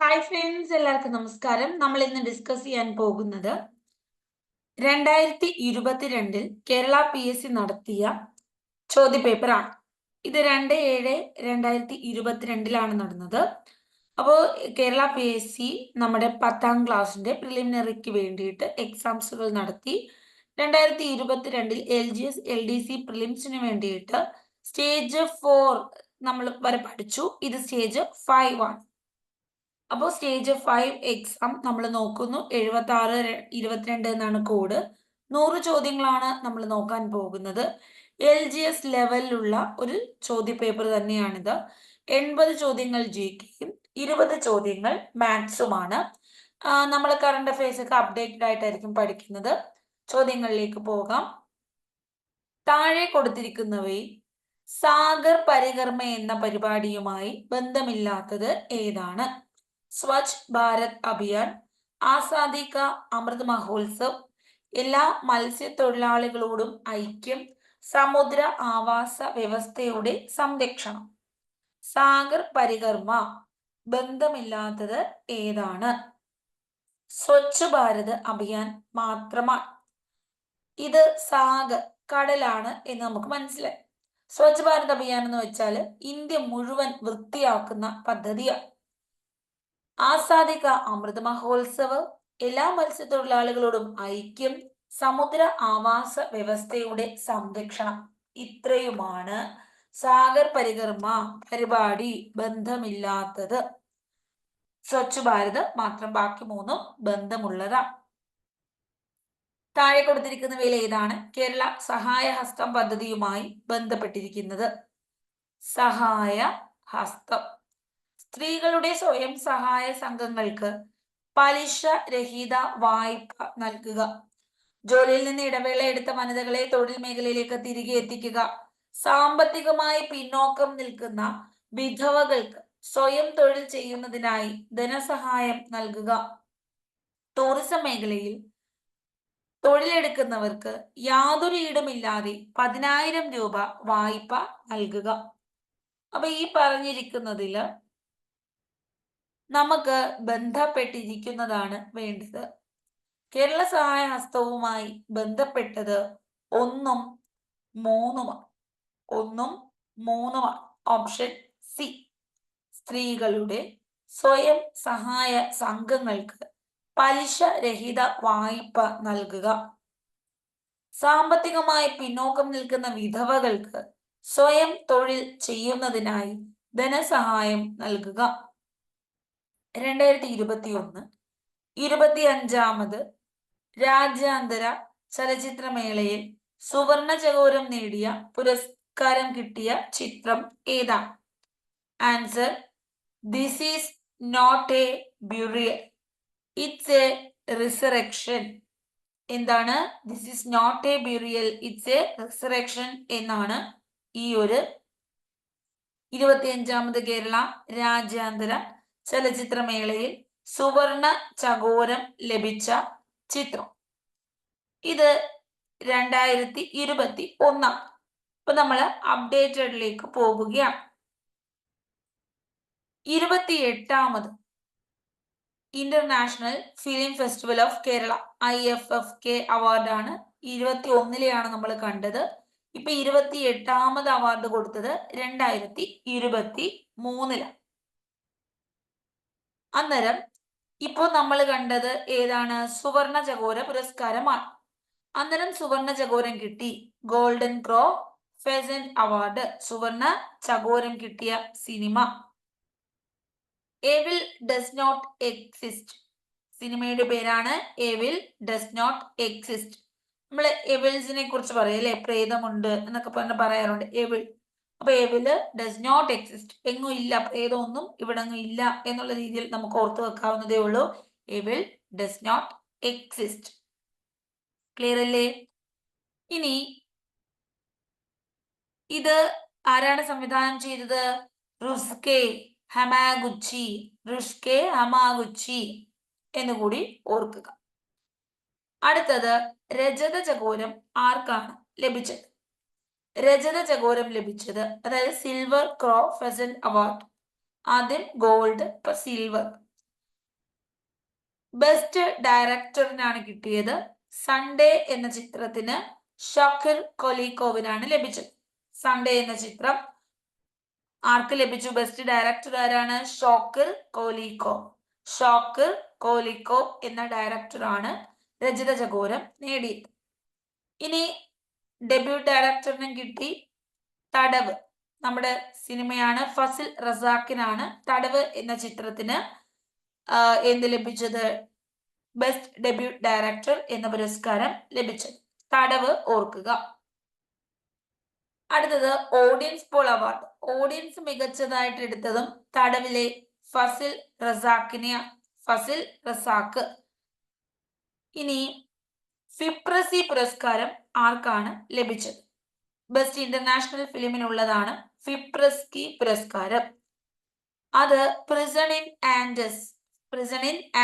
Hi friends, എല്ലാവർക്കും നമസ്കാരം. നമ്മൾ ഇന്ന് ഡിസ്കസ് ചെയ്യാൻ പോകുന്നത് 2022 കേരള PSC നടത്തിയ ചോദ്യപേപ്പറാണ്. ഇത് 2/7/2022 നടന്നത്. അപ്പോൾ കേരള PSC നമ്മുടെ 10ാം ക്ലാസ്സിന്റെ പ്രിലിമിനറിക്ക് വേണ്ടിയിട്ട് എക്സാംസുകൾ നടത്തി. 2022 LGS LDC പ്രിലിംസിന് വേണ്ടിയിട്ട് സ്റ്റേജ് 4 നമ്മൾ വരെ പഠിച്ചു. ഇത് സ്റ്റേജ് 5 ആണ്. അപ്പോൾ സ്റ്റേജ് 5 എക്സാം നമ്മൾ നോക്കുന്നു. 7622 എന്നാണ് കോഡ്. 100 ചോദ്യങ്ങളാണ് നമ്മൾ നോക്കാൻ പോകുന്നത്. LGS ലെവലിലുള്ള ഒരു ചോദ്യപേപ്പർ തന്നെയാണിത്. 80 ചോദ്യങ്ങൾ GKയും 20 ചോദ്യങ്ങൾ മാത്സുമാണ്. നമ്മൾ കറണ്ട് അഫയേഴ്സ് ഒക്കെ അപ്ഡേറ്റഡ് ആയിട്ടായിരിക്കും പഠിക്കുന്നത്. ചോദ്യങ്ങളിലേക്ക് പോകാം. താഴെ കൊടുത്തിരിക്കുന്നവയിൽ സാഗർ പരികർമ്മ എന്ന പരിപാടിയുമായി ബന്ധമില്ലാത്തത് ഏതാണ്? സ്വച്ഛ് ഭാരത് അഭിയാൻ, ആസാദി കാ അമൃത് മഹോത്സവ്, എല്ലാ മത്സ്യത്തൊഴിലാളികളോടും ഐക്യം, സമുദ്ര ആവാസ വ്യവസ്ഥയുടെ സംരക്ഷണം. സാഗർ പരികർമ്മ ബന്ധമില്ലാത്തത് ഏതാണ്? സ്വച്ഛ് ഭാരത് അഭിയാൻ മാത്രമാണ്. ഇത് സാഗർ കടലാണ് എന്ന് നമുക്ക് മനസ്സിലായി. സ്വച്ഛ് ഭാരത് അഭിയാൻ എന്ന് വെച്ചാൽ ഇന്ത്യ മുഴുവൻ വൃത്തിയാക്കുന്ന പദ്ധതിയാണ്. ആസാദി കാ അമൃത് മഹോത്സവ്, എല്ലാ മത്സ്യത്തൊഴിലാളികളോടും ഐക്യം, സമുദ്ര ആവാസ വ്യവസ്ഥയുടെ സംരക്ഷണം, ഇത്രയുമാണ് സാഗർ പരികർമ്മ പരിപാടി ബന്ധമില്ലാത്തത്. സ്വച്ഛ് ഭാരത് മാത്രം, ബാക്കി മൂന്നും ബന്ധമുള്ളതാണ്. താഴെ കൊടുത്തിരിക്കുന്നവയിൽ ഏതാണ് കേരള സഹായ ഹസ്തം പദ്ധതിയുമായി ബന്ധപ്പെട്ടിരിക്കുന്നത്? സഹായ ഹസ്തം സ്ത്രീകളുടെ സ്വയം സഹായ സംഘങ്ങൾക്ക് പലിശ രഹിത വായ്പ നൽകുക, ജോലിയിൽ നിന്ന് ഇടവേള എടുത്ത വനിതകളെ തൊഴിൽ മേഖലയിലേക്ക് തിരികെ എത്തിക്കുക, സാമ്പത്തികമായി പിന്നോക്കം നിൽക്കുന്ന വിധവകൾക്ക് സ്വയം തൊഴിൽ ചെയ്യുന്നതിനായി ധനസഹായം നൽകുക, ടൂറിസം മേഖലയിൽ തൊഴിലെടുക്കുന്നവർക്ക് യാതൊരു ഈടുമില്ലാതെ 10,000 രൂപ വായ്പ നൽകുക. അപ്പൊ ഈ പറഞ്ഞിരിക്കുന്നതിൽ നമുക്ക് ബന്ധപ്പെട്ടിരിക്കുന്നതാണ് വേണ്ടത്. കേരള സഹായ ഹസ്തവുമായി ബന്ധപ്പെട്ടത് 1ഉം 3ഉമാണ്. Option C. സ്ത്രീകളുടെ സ്വയം സഹായ സംഘങ്ങൾക്ക് പലിശ രഹിത വായ്പ നൽകുക, സാമ്പത്തികമായി പിന്നോക്കം നിൽക്കുന്ന വിധവകൾക്ക് സ്വയം തൊഴിൽ ചെയ്യുന്നതിനായി ധനസഹായം നൽകുക. 2021 25ാമത് രാജ്യാന്തര ചലച്ചിത്രമേളയിൽ സുവർണ ചകോരം നേടിയ പുരസ്കാരം കിട്ടിയ ചിത്രം ഏതാണ്? Answer: this is not a burial, it's a resurrection. എന്താണ്? This is not a burial, it's a resurrection എന്നാണ് ഈ ഒരു 25ാമത് കേരള രാജ്യാന്തര ചലച്ചിത്രമേളയിൽ സുവർണ ചകോരം ലഭിച്ച ചിത്രം. ഇത് 2021. അപ്പൊ നമ്മൾ അപ്ഡേറ്റഡിലേക്ക് പോകുകയാണ്. 28ാമത് international film festival of Kerala IFFK അവാർഡാണ്. 21ലെയാണ് നമ്മൾ കണ്ടത്. ഇപ്പൊ 28ാമത് അവാർഡ് കൊടുത്തത് 2023. അന്നേരം ഇപ്പോൾ നമ്മൾ കണ്ടത് ഏതാണ്? സുവർണ ചകോര പുരസ്കാരമാണ്. അന്നേരം സുവർണ ചകോരം കിട്ടി, ഗോൾഡൻ ക്രോ ഫെസന്റ് അവാർഡ്, സുവർണ ചകോരം കിട്ടിയ സിനിമ എവിൽ ഡസ് നോട്ട് എക്സിസ്റ്റ്. സിനിമയുടെ പേരാണ് എവിൽ ഡസ് നോട്ട് എക്സിസ്റ്റ്. നമ്മൾ എവിൽസിനെ കുറിച്ച് പറയും അല്ലെ, പ്രേതമുണ്ട് എന്നൊക്കെ പറഞ്ഞ് പറയാറുണ്ട്. എവിൽ. അപ്പൊ എവില് ഡസ് നോട്ട് എക്സിസ്റ്റ്, എങ്ങും ഇല്ല, പ്രേതമൊന്നും ഇവിടെ ഇല്ല എന്നുള്ള രീതിയിൽ നമുക്ക് ഓർത്തു വെക്കാവുന്നതേ ഉള്ളൂ. Evil does not exist. Clear അല്ലേ? ഇനി ഇത് ആരാണ് സംവിധാനം ചെയ്തത്? റുസ്കെ ഹമാഗുച്ചി എന്നുകൂടി ഓർക്കുക. അടുത്തത് രജത ചകോരം ആർക്കാണ് ലഭിച്ചത്? രജത ചകോരം ലഭിച്ചത്, അതായത് സിൽവർ ക്രോ ഫെസന്റ് അവാർഡ്, ആദ്യം ഗോൾഡ്, ഇപ്പൊ സിൽവർ. ബെസ്റ്റ് ഡയറക്ടറിനാണ് കിട്ടിയത്. സൺഡേ എന്ന ചിത്രത്തിന് ഷോക്കിർ കൊലിക്കോവിനാണ് ലഭിച്ചത്. സൺഡേ എന്ന ചിത്രം ആർക്ക് ലഭിച്ചു? ബെസ്റ്റ് ഡയറക്ടർ ആരാണ്? ഷോക്കിർ കോലിക്കോ. ഷോക്കിർ കോലിക്കോ എന്ന ഡയറക്ടറാണ് രജത ചകോരം നേടിയത്. ഇനി ഡെബ്യൂട്ട് ഡയറക്ടറിനും കിട്ടി തടവ്. നമ്മുടെ സിനിമയാണ്. ഫസിൽ റസാഖിനാണ് തടവ് എന്ന ചിത്രത്തിന് എന്ത് ലഭിച്ചത്? ബെസ്റ്റ് ഡെബ്യൂട്ട് ഡയറക്ടർ എന്ന പുരസ്കാരം ലഭിച്ചത്. തടവ് ഓർക്കുക. അടുത്തത് ഓഡിയൻസ് പോൾ അവാർഡ്. ഓഡിയൻസ് മികച്ചതായിട്ട് എടുത്തതും തടവിലെ ഫസിൽ റസാഖ്. ഇനി ഫിപ്രസി പുരസ്കാരം ആർക്കാണ് ലഭിച്ചത്? ബെസ്റ്റ് ഇന്റർനാഷണൽ ഫിലിമിനുള്ളതാണ് ഫിപ്രസ്കി പുരസ്കാരം. അത് പ്രിസൺ ഇൻ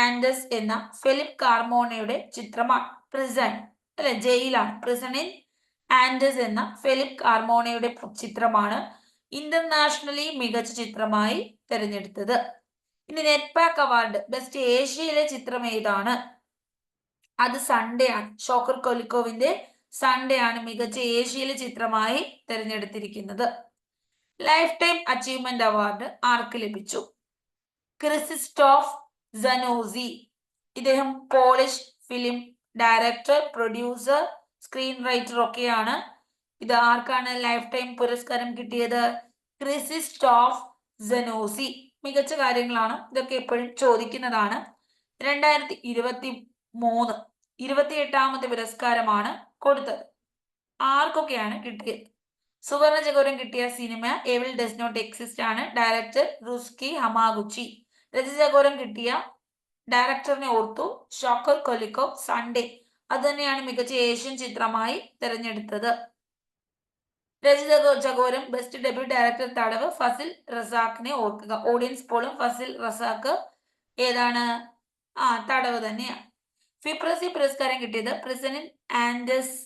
ആൻഡസ് എന്ന ഫിലിപ്പ് കാർമോണയുടെ ചിത്രമാണ്. പ്രിസൺ അല്ലെ, ജയിലാണ്. പ്രിസൺ ഇൻ ആൻഡസ് എന്ന ഫിലിപ്പ് കാർമോണയുടെ ചിത്രമാണ് ഇന്റർനാഷണലി മികച്ച ചിത്രമായി തിരഞ്ഞെടുത്തത്. ഇനി നെറ്റ്പാക് അവാർഡ് ബെസ്റ്റ് ഏഷ്യയിലെ ചിത്രം ഏതാണ്? അത് സൺഡേ ആണ്. ഷോക്കർ കൊലിക്കോവിന്റെ സൺഡേ ആണ് മികച്ച ഏഷ്യയിലെ ചിത്രമായി തിരഞ്ഞെടുത്തിരിക്കുന്നത്. ലൈഫ് ടൈം അച്ചീവ്മെന്റ് അവാർഡ് ആർക്ക് ലഭിച്ചു? ക്രിസിസ്റ്റോഫ് സനോസി. ഇദ്ദേഹം polish film director, producer, screen writer ഒക്കെയാണ്. ഇത് ആർക്കാണ് ലൈഫ് ടൈം പുരസ്കാരം കിട്ടിയത്? ക്രിസിസ്റ്റോഫ് സനോസി. മികച്ച കാര്യങ്ങളാണ്, ഇതൊക്കെ എപ്പോഴും ചോദിക്കുന്നതാണ്. 2023 28ാമത്തെ പുരസ്കാരമാണ് കൊടുത്തത്. ആർക്കൊക്കെയാണ് കിട്ടിയത്? സുവർണ ചകോരം കിട്ടിയ സിനിമ എവിൾ ഡസ് നോട്ട് എക്സിസ്റ്റ് ആണ്. Director Ryusuke Hamaguchi. Rajata Chakoram കിട്ടിയ ഡയറക്ടറിനെ ഓർത്തു, ഷോക്കർ കൊലിക്കോ, സൺഡേ. അത് തന്നെയാണ് മികച്ച ഏഷ്യൻ ചിത്രമായി തിരഞ്ഞെടുത്തത്. രജത ചകോരം ബെസ്റ്റ് ഡെബ്യൂട്ട് ഡയറക്ടർ തടവ് ഫസിൽ റസാഖിനെ ഓർക്കുക. ഓഡിയൻസ് പോളും ഫസിൽ റസാഖ് ഏതാണ്? തടവ് തന്നെയാണ്. ഫിപ്രസി പുരസ്കാരം കിട്ടിയത് prison in Andes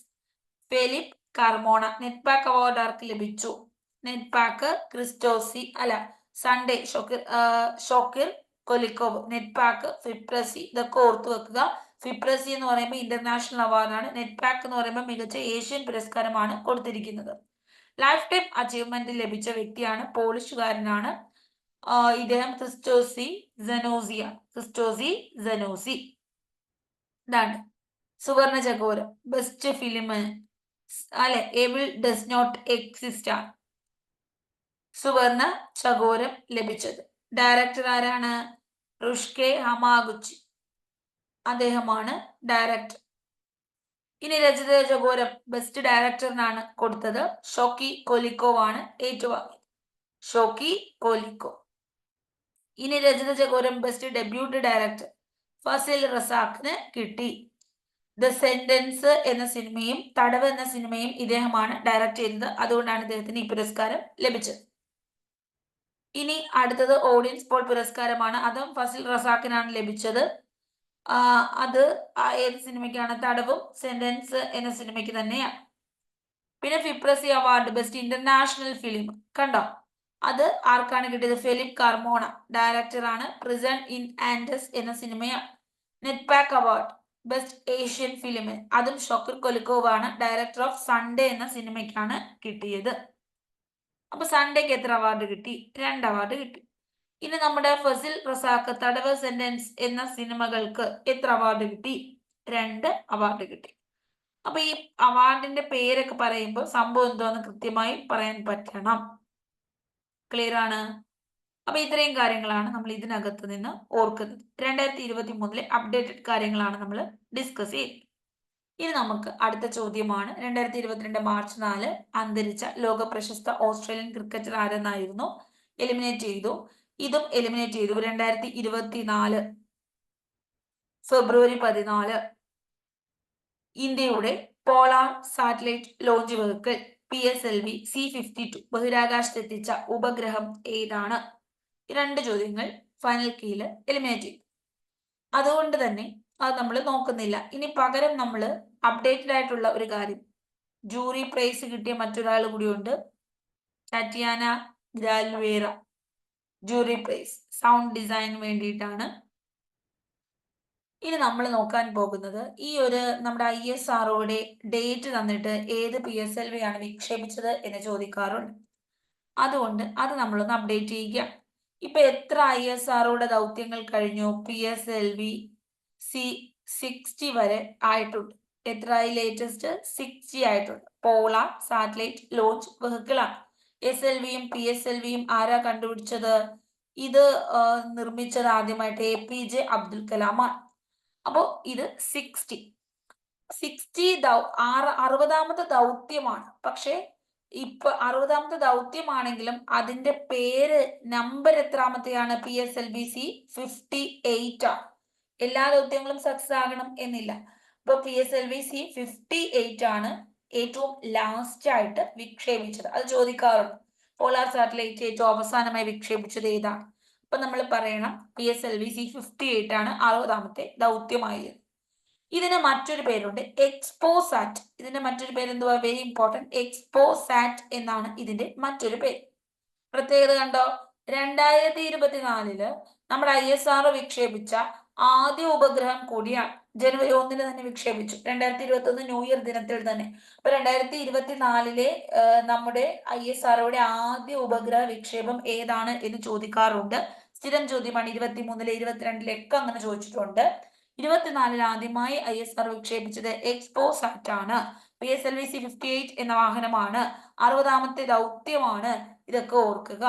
Felipe Carmona. NETPAC award ആർക്ക് ലഭിച്ചു? നെറ്റ്പാക് ക്രിസ്റ്റോസി അല്ല Sunday Shokir Kholikov. NETPAC, FIPRESCI ഇതൊക്കെ ഓർത്തു വെക്കുക. ഫിപ്രസി എന്ന് പറയുമ്പോൾ ഇന്റർനാഷണൽ അവാർഡാണ്. നെറ്റ്പാക് എന്ന് പറയുമ്പോൾ മികച്ച ഏഷ്യൻ പുരസ്കാരമാണ് കൊടുത്തിരിക്കുന്നത്. ലൈഫ് ടൈം അച്ചീവ്മെന്റ് ലഭിച്ച വ്യക്തിയാണ്, പോളിഷുകാരനാണ്. ഇദ്ദേഹം ക്രിസ്റ്റോസി സനോസി. ഇതാണ് സുവർണ ചകോരം ബെസ്റ്റ് ഫിലിം അല്ലെ, എവിൾ ഡസ് നോട്ട് എക്സിസ്റ്റ് ആണ് സുവർണ ചകോരം ലഭിച്ചത്. ഡയറക്ടർ ആരാണ്? റുഷ്കെ ഹമാഗുച്ചി, അദ്ദേഹമാണ് ഡയറക്ടർ. ഇനി രജത ചകോരം ബെസ്റ്റ് ഡയറക്ടറിനാണ് കൊടുത്തത്. ഷോക്കി കൊലിക്കോവ് ആണ് ഏറ്റുവാങ്ങിയത്. ഷോക്കി കൊലിക്കോ. ഇനി രജത ചകോരം ബെസ്റ്റ് ഡെബ്യൂട്ട് ഡയറക്ടർ ഫസിൽ റസാഖിന് കിട്ടി. ദ സെന്റൻസ് എന്ന സിനിമയും തടവ് എന്ന സിനിമയും ഇദ്ദേഹമാണ് ഡയറക്ട് ചെയ്തത്. അതുകൊണ്ടാണ് ഇദ്ദേഹത്തിന് ഈ പുരസ്കാരം ലഭിച്ചത്. ഇനി അടുത്തത് ഓഡിയൻസ് പോൾ പുരസ്കാരമാണ്. അതും ഫസിൽ റസാഖിനാണ് ലഭിച്ചത്. അത് ഏത് സിനിമയ്ക്കാണ്? തടവും സെന്റൻസ് എന്ന സിനിമയ്ക്ക് തന്നെയാണ്. പിന്നെ FIPRESCI award best international film കണ്ടോ, അത് ആർക്കാണ് കിട്ടിയത്? ഫിലിപ്പ് കാർമോണ, ഡയറക്ടറാണ്. പ്രിസൺ ഇൻ ആൻഡസ് എന്ന സിനിമയാണ്. NETPAC award best Asian film, അതും ഷോക്കർ കൊലിക്കോവ് ആണ്. ഡയറക്ടർ ഓഫ് സൺഡേ എന്ന സിനിമയ്ക്കാണ് കിട്ടിയത്. അപ്പൊ സൺഡേക്ക് എത്ര അവാർഡ് കിട്ടി? 2 അവാർഡ് കിട്ടി. ഇനി നമ്മുടെ ഫസിൽ റസാഖ്, തടവ്, സെന്റൻസ് എന്ന സിനിമകൾക്ക് എത്ര അവാർഡ് കിട്ടി? 2 അവാർഡ് കിട്ടി. അപ്പൊ ഈ അവാർഡിന്റെ പേരൊക്കെ പറയുമ്പോൾ സംഭവം എന്തോന്ന് കൃത്യമായി പറയാൻ പറ്റണം. ക്ലിയർ ആണ്? അപ്പൊ ഇത്രയും കാര്യങ്ങളാണ് നമ്മൾ ഇതിനകത്ത് നിന്ന് ഓർക്കുന്നത്. 2023 അപ്ഡേറ്റഡ് കാര്യങ്ങളാണ് നമ്മൾ ഡിസ്കസ് ചെയ്തത്. ഇനി നമുക്ക് അടുത്ത ചോദ്യമാണ്. 2022 മാർച്ച് 4 അന്തരിച്ച ലോക പ്രശസ്ത ഓസ്ട്രേലിയൻ ക്രിക്കറ്റർ ആരെന്നായിരുന്നു? എലിമിനേറ്റ് ചെയ്തു. ഇതും എലിമിനേറ്റ് ചെയ്തു. 2024 ഫെബ്രുവരി 14 ഇന്ത്യയുടെ polar satellite launch vehicle PSLV C-52 ബഹിരാകാശത്തെത്തിച്ച ഉപഗ്രഹം ഏതാണ്? 2 ചോദ്യങ്ങൾ ഫൈനൽ കീയിൽ എലിമിനേറ്റ് ചെയ്തു. അതുകൊണ്ട് തന്നെ അത് നമ്മൾ നോക്കുന്നില്ല. ഇനി പകരം നമ്മൾ അപ്ഡേറ്റഡ് ആയിട്ടുള്ള ഒരു കാര്യം, ജൂറി പ്രൈസ് കിട്ടിയ മറ്റൊരാൾ കൂടിയുണ്ട്, ടാറ്റിയാന ഗ്രാൽവേറ. ജൂറി പ്രൈസ് സൗണ്ട് ഡിസൈൻ വേണ്ടിയിട്ടാണ് ഇനി നമ്മൾ നോക്കാൻ പോകുന്നത് ഈ ഒരു നമ്മുടെ ISROയുടെ ഡേറ്റ് തന്നിട്ട് ഏത് PSLV ആണ് വിക്ഷേപിച്ചത് എന്ന് ചോദിക്കാറുണ്ട്. അതുകൊണ്ട് അത് നമ്മളൊന്ന് അപ്ഡേറ്റ് ചെയ്യുക. ഇപ്പൊ എത്ര ISROയുടെ ദൗത്യങ്ങൾ കഴിഞ്ഞു? PSLV C60 വരെ ആയിട്ടുണ്ട്. എത്രയായി? ലേറ്റസ്റ്റ് 60 ആയിട്ടുണ്ട്. പോളാർ സാറ്റലൈറ്റ് ലോഞ്ച് വെഹിക്കിൾ ആണ്. SLVയും PSLVയും ആരാ കണ്ടുപിടിച്ചത്? ഇത് നിർമ്മിച്ചത് ആദ്യമായിട്ട് APJ അബ്ദുൽ കലാം ആണ്. അപ്പോ ഇത് 60 60ാമത്തെ ദൗത്യമാണ്. പക്ഷെ ഇപ്പൊ 60ാമത്തെ ദൗത്യമാണെങ്കിലും അതിന്റെ പേര് നമ്പർ എത്രാമത്തെയാണ്? PSLV C58 ആണ്. എല്ലാ ദൗത്യങ്ങളും സക്സസ് ആകണം എന്നില്ല. ഇപ്പൊ PSLV C58 ആണ് ഏറ്റവും ലാസ്റ്റ് ആയിട്ട് വിക്ഷേപിച്ചത്. അത് ചോദിക്കാറുണ്ട്. പോളാർ സാറ്റലൈറ്റ് ഏറ്റവും അവസാനമായി വിക്ഷേപിച്ചത് ഏതാണ്? അപ്പൊ നമ്മൾ പറയണം PSLV C58 ആണ് 60ാമത്തെ ദൗത്യമായത്. ഇതിന് മറ്റൊരു പേരുണ്ട് എക്സ്പോസാറ്റ്. ഇതിന്റെ മറ്റൊരു പേര് എന്തുവാ? വെരി ഇമ്പോർട്ടൻറ്റ്, എക്സ്പോസാറ്റ് എന്നാണ് ഇതിന്റെ മറ്റൊരു പേര്. പ്രത്യേകത കണ്ടോ? 2024 നമ്മുടെ ISRO വിക്ഷേപിച്ച ആദ്യ ഉപഗ്രഹം കൂടിയാണ്. ജനുവരി 1 തന്നെ വിക്ഷേപിച്ചു. 2021 ന്യൂ ഇയർ ദിനത്തിൽ തന്നെ. അപ്പൊ 2024 നമ്മുടെ ISROയുടെ ആദ്യ ഉപഗ്രഹ വിക്ഷേപം ഏതാണ് എന്ന് ചോദിക്കാറുണ്ട്. സ്ഥിരം ചോദ്യമാണ്. 23 22 ഒക്കെ അങ്ങനെ ചോദിച്ചിട്ടുണ്ട്. 24 ആദ്യമായി ISRO വിക്ഷേപിച്ചത് എക്സ്പോസാറ്റ് ആണ്. PSLV C58 എന്ന വാഹനമാണ്. 60ാമത്തെ ദൗത്യമാണ്. ഇതൊക്കെ ഓർക്കുക.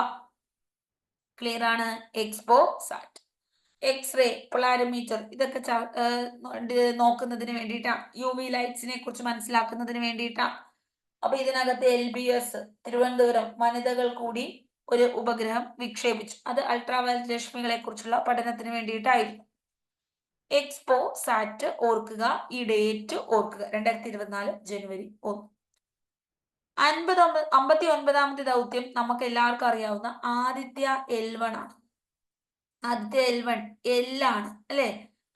ക്ലിയർ ആണ്? എക്സ്പോസാറ്റ്. എക്സ്റേ, പൊളാരോമീറ്റർ ഇതൊക്കെ നോക്കുന്നതിന് വേണ്ടിയിട്ടാണ്. UV ലൈറ്റ്സിനെ കുറിച്ച് മനസ്സിലാക്കുന്നതിന് വേണ്ടിയിട്ടാണ്. അപ്പൊ ഇതിനകത്ത് LBS തിരുവനന്തപുരം വനിതകൾ കൂടി ഒരു ഉപഗ്രഹം വിക്ഷേപിച്ചു. അത് അൾട്രാവയലറ്റ് രശ്മികളെ കുറിച്ചുള്ള പഠനത്തിന് വേണ്ടിയിട്ടായിരുന്നു. എക്സ്പോസാറ്റ് ഓർക്കുക. ഈ ഡേറ്റ് ഓർക്കുക. 2024 ജനുവരി 1. 59ാമത്തെ ദൗത്യം നമുക്ക് എല്ലാവർക്കും അറിയാവുന്ന ആദിത്യ L1 ആണ്. ആദിത്യ L1 L ആണ് അല്ലെ?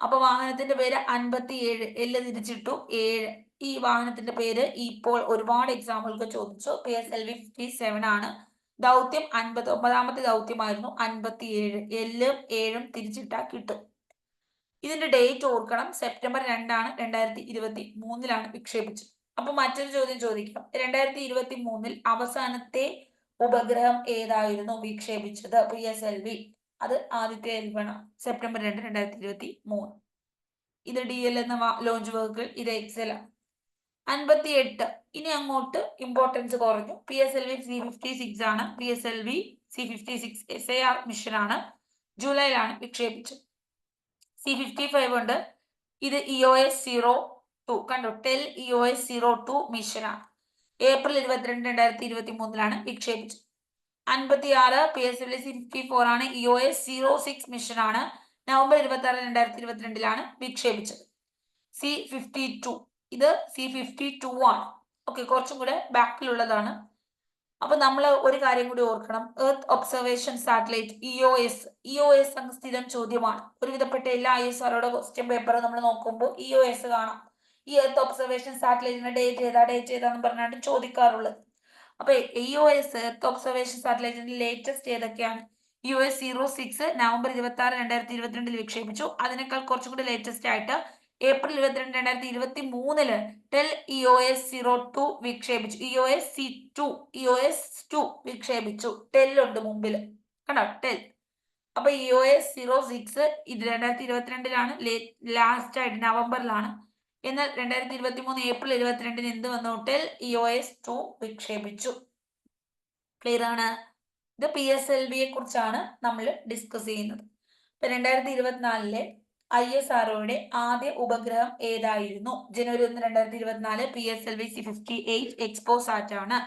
അപ്പൊ വാഹനത്തിന്റെ പേര് 57. L തിരിച്ചിട്ടു 7. ഈ വാഹനത്തിന്റെ പേര് ഇപ്പോൾ ഒരുപാട് എക്സാമ്പിൾക്ക് ചോദിച്ചു. PSLV 57 ആണ്. ദൗത്യം 59ാമത്തെ ദൗത്യമായിരുന്നു. 57 L 7 തിരിച്ചിട്ടാ കിട്ടും. ഇതിന്റെ ഡേറ്റ് ഓർക്കണം. സെപ്റ്റംബർ 2 ആണ്. 2023 വിക്ഷേപിച്ചത്. അപ്പൊ മറ്റൊരു ചോദ്യം ചോദിക്കാം. 2023 അവസാനത്തെ ഉപഗ്രഹം ഏതായിരുന്നു വിക്ഷേപിച്ചത്? PSLV. അത് ആദിത്യ L1 ആണ്. സെപ്റ്റംബർ 2 2023. ഇത് DL എന്ന ലോഞ്ച് വെഹിക്കിൾ. ഇത് XL ആണ്. 58. ഇനി അങ്ങോട്ട് ഇമ്പോർട്ടൻസ് കുറഞ്ഞു. PSLV C56 ആണ്. PSLV C56 SAR മിഷൻ ആണ്. ജൂലൈയിലാണ് വിക്ഷേപിച്ചത്. C55 ഉണ്ട്. ഇത് EOS-02 കണ്ടോ? ടെൽ EOS-02 മിഷൻ ആണ്. ഏപ്രിൽ 22 2023 വിക്ഷേപിച്ചത്. 56 PSLV C54 ആണ്. EOS-06 മിഷൻ ആണ്. നവംബർ 26 2022 വിക്ഷേപിച്ചത്. C52 ഇത് C52 ആണ്. ഓക്കെ, കുറച്ചും കൂടെ ബാക്കിലുള്ളതാണ്. അപ്പൊ നമ്മൾ ഒരു കാര്യം കൂടി ഓർക്കണം. എർത്ത് ഒബ്സർവേഷൻ സാറ്റലൈറ്റ് EOS അങ്ങ് സ്ഥിരം ചോദ്യമാണ്. ഒരുവിധപ്പെട്ട എല്ലാ ISROയുടെ ക്വസ്റ്റ്യൻ പേപ്പർ നമ്മൾ നോക്കുമ്പോൾ EOS കാണാം. ഈ എർത്ത് ഒബ്സർവേഷൻ സാറ്റലൈറ്റിന്റെ ഡേറ്റ് ഏതാന്ന് പറഞ്ഞാണ് ചോദിക്കാറുള്ളത്. അപ്പൊ EOS എർത്ത് ഒബ്സർവേഷൻ സാറ്റലൈറ്റിന്റെ ലേറ്റസ്റ്റ് ഏതൊക്കെയാണ്? EOS-06 November 26 2022 വിക്ഷേപിച്ചു. അതിനേക്കാൾ കുറച്ചും കൂടി ലേറ്റസ്റ്റ് ആയിട്ട് ഏപ്രിൽ 22 2023 ടെൽ EOS-02 വിക്ഷേപിച്ചു. EOS-2 വിക്ഷേപിച്ചു. ടെൽ ഉണ്ട് മുമ്പിൽ കണ്ടോ? ടെൽ. അപ്പൊ EOS-06 ഇത് 2022 ലാസ്റ്റ് ആയിട്ട് നവംബറിലാണ്. എന്നാൽ 2023 ഏപ്രിൽ 22 എന്ത് വന്നു? Tell EOS-2 വിക്ഷേപിച്ചു. ക്ലിയർ ആണ്? ഇത് PSLVയെ കുറിച്ചാണ് നമ്മൾ ഡിസ്കസ് ചെയ്യുന്നത്. ഇപ്പൊ 2024 ISROയുടെ ആദ്യ ഉപഗ്രഹം ഏതായിരുന്നു? ജനുവരി 1 2024 PSLV C58 എക്സ്പോസാറ്റ് ആണ്.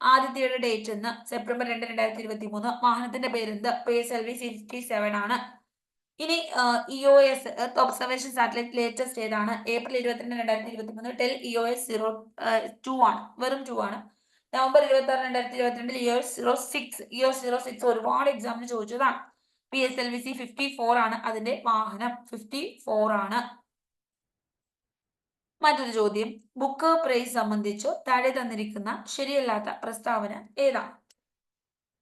ആദിത്യയുടെ ഡേറ്റ് എന്ന് സെപ്റ്റംബർ 2 2023. വാഹനത്തിന്റെ പേരെന്ത്? PSLV C57 ആണ്. ഇനി EOS earth observation satellite latest ഏതാണ്? ഏപ്രിൽ 22 2023 ടെൽ EOS-02 ആണ്. വെറും 2 ആണ്. നവംബർ 26 2022 EOS-06 ഒരുപാട് എക്സാമിന് ചോദിച്ചതാണ്. PSLV C54 ആണ് അതിന്റെ വാഹനം. 54 ആണ്. മറ്റൊരു ചോദ്യം. ബുക്ക് പ്രൈസ് സംബന്ധിച്ചു താഴെ തന്നിരിക്കുന്ന ശരിയല്ലാത്ത പ്രസ്താവന ഏതാണ്?